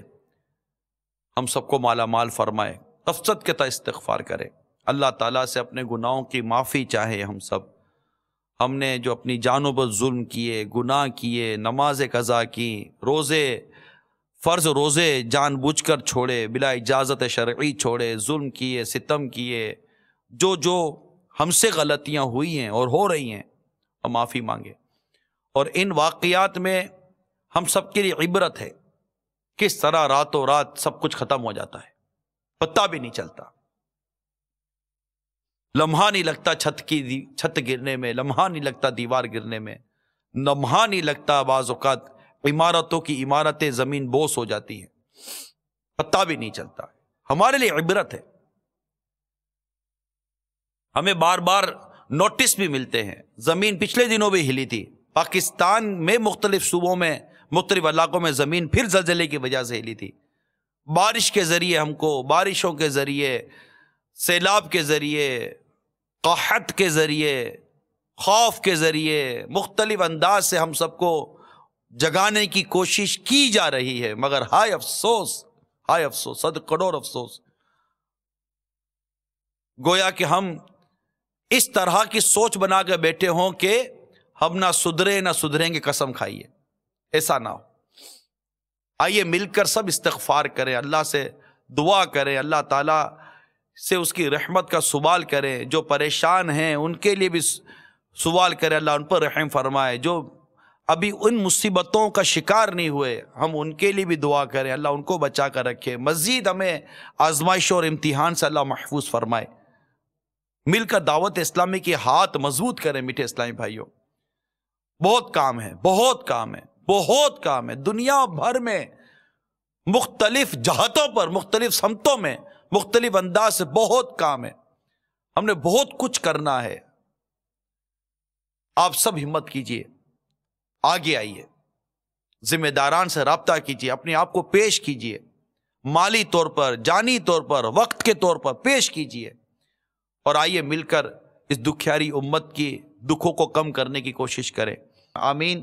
ہم سب کو مالا مال فرمائے. کثرت کے ساتھ استغفار کریں، اللہ تعالیٰ سے اپنے گناہوں کی معافی چاہے. ہم نے جو اپنی جانوں پر ظلم کیے، گناہ کیے، نماز قضا کی، فرض روزے جان بوجھ کر چھوڑے، بلا اجازت شرعی چھوڑے، ظلم کیے، ستم کیے، جو ہم سے غلطیاں ہوئی ہیں اور ہو رہی ہیں، ہم معافی مانگے. اور ان واقعات میں ہم سب کے لیے عبرت ہے کس طرح راتوں رات سب کچھ ختم ہو جاتا ہے، پتہ بھی نہیں چلتا، لمحہ نہیں لگتا چھت گرنے میں، لمحہ نہیں لگتا دیوار گرنے میں، لمحہ نہیں لگتا بعض اوقات عمارتوں کی عمارتیں زمین بوس ہو جاتی ہیں، پتہ بھی نہیں چلتا. ہمارے لیے عبرت ہے. ہمیں بار بار نوٹس بھی ملتے ہیں. زمین پچھلے دنوں بھی ہلی تھی پاکستان میں، مختلف صوبوں میں، مختلف علاقوں میں زمین پھر زلزلے کی وجہ سے ہلی تھی. بارش کے ذریعے ہم کو، بارشوں کے ذریعے، سیلاب کے ذریعے، قحط کے ذریعے، خوف کے ذریعے، مختلف انداز سے ہم سب کو جگانے کی کوشش کی جا رہی ہے. مگر ہائے افسوس، ہائے افسوس، صد کروڑ افسوس، گویا کہ ہم اس طرح کی سوچ بنا کے بیٹھے ہوں کہ ہم نہ سدھرے نہ سدھریں گے، قسم کھائیے ایسا نہ ہو. آئیے مل کر سب استغفار کریں، اللہ سے دعا کریں، اللہ تعالیٰ سے اس کی رحمت کا سوال کریں. جو پریشان ہیں ان کے لیے بھی سوال کریں، اللہ ان پر رحم فرمائے. جو ابھی ان مصیبتوں کا شکار نہیں ہوئے، ہم ان کے لیے بھی دعا کریں، اللہ ان کو بچا کر رکھے. مزید ہمیں آزمائشوں اور امتحان سے اللہ محفوظ فرمائے. مل کر دعوت اسلامی کے ہاتھ مضبوط کریں. میٹھے اسلامی بھائیوں، بہت کام ہے، بہت کام ہے، بہت کام ہے. دنیا بھر میں مختلف جہتوں پر، مختلف سمتوں میں، مختلف انداز سے بہت کام ہے. ہم نے بہت کچھ کرنا ہے. آپ سب ہمت کیجئے، آگے آئیے، ذمہ داران سے رابطہ کیجئے، اپنے آپ کو پیش کیجئے، مالی طور پر، جانی طور پر، وقت کے طور پر پیش کیجئے، اور آئیے مل کر اس دکھیاری امت کی دکھوں کو کم کرنے کی کوشش کریں. آمین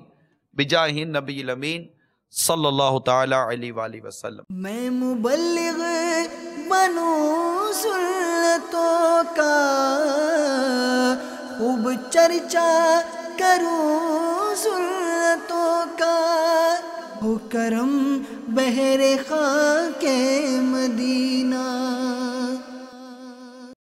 بجاہ نبی الامین صلی اللہ تعالی علیہ وآلہ وسلم. میں مبلغ بنوں سنتوں کا، خوب چرچا کروں سنتوں کا، ہو کرم بہر خاک مدینہ.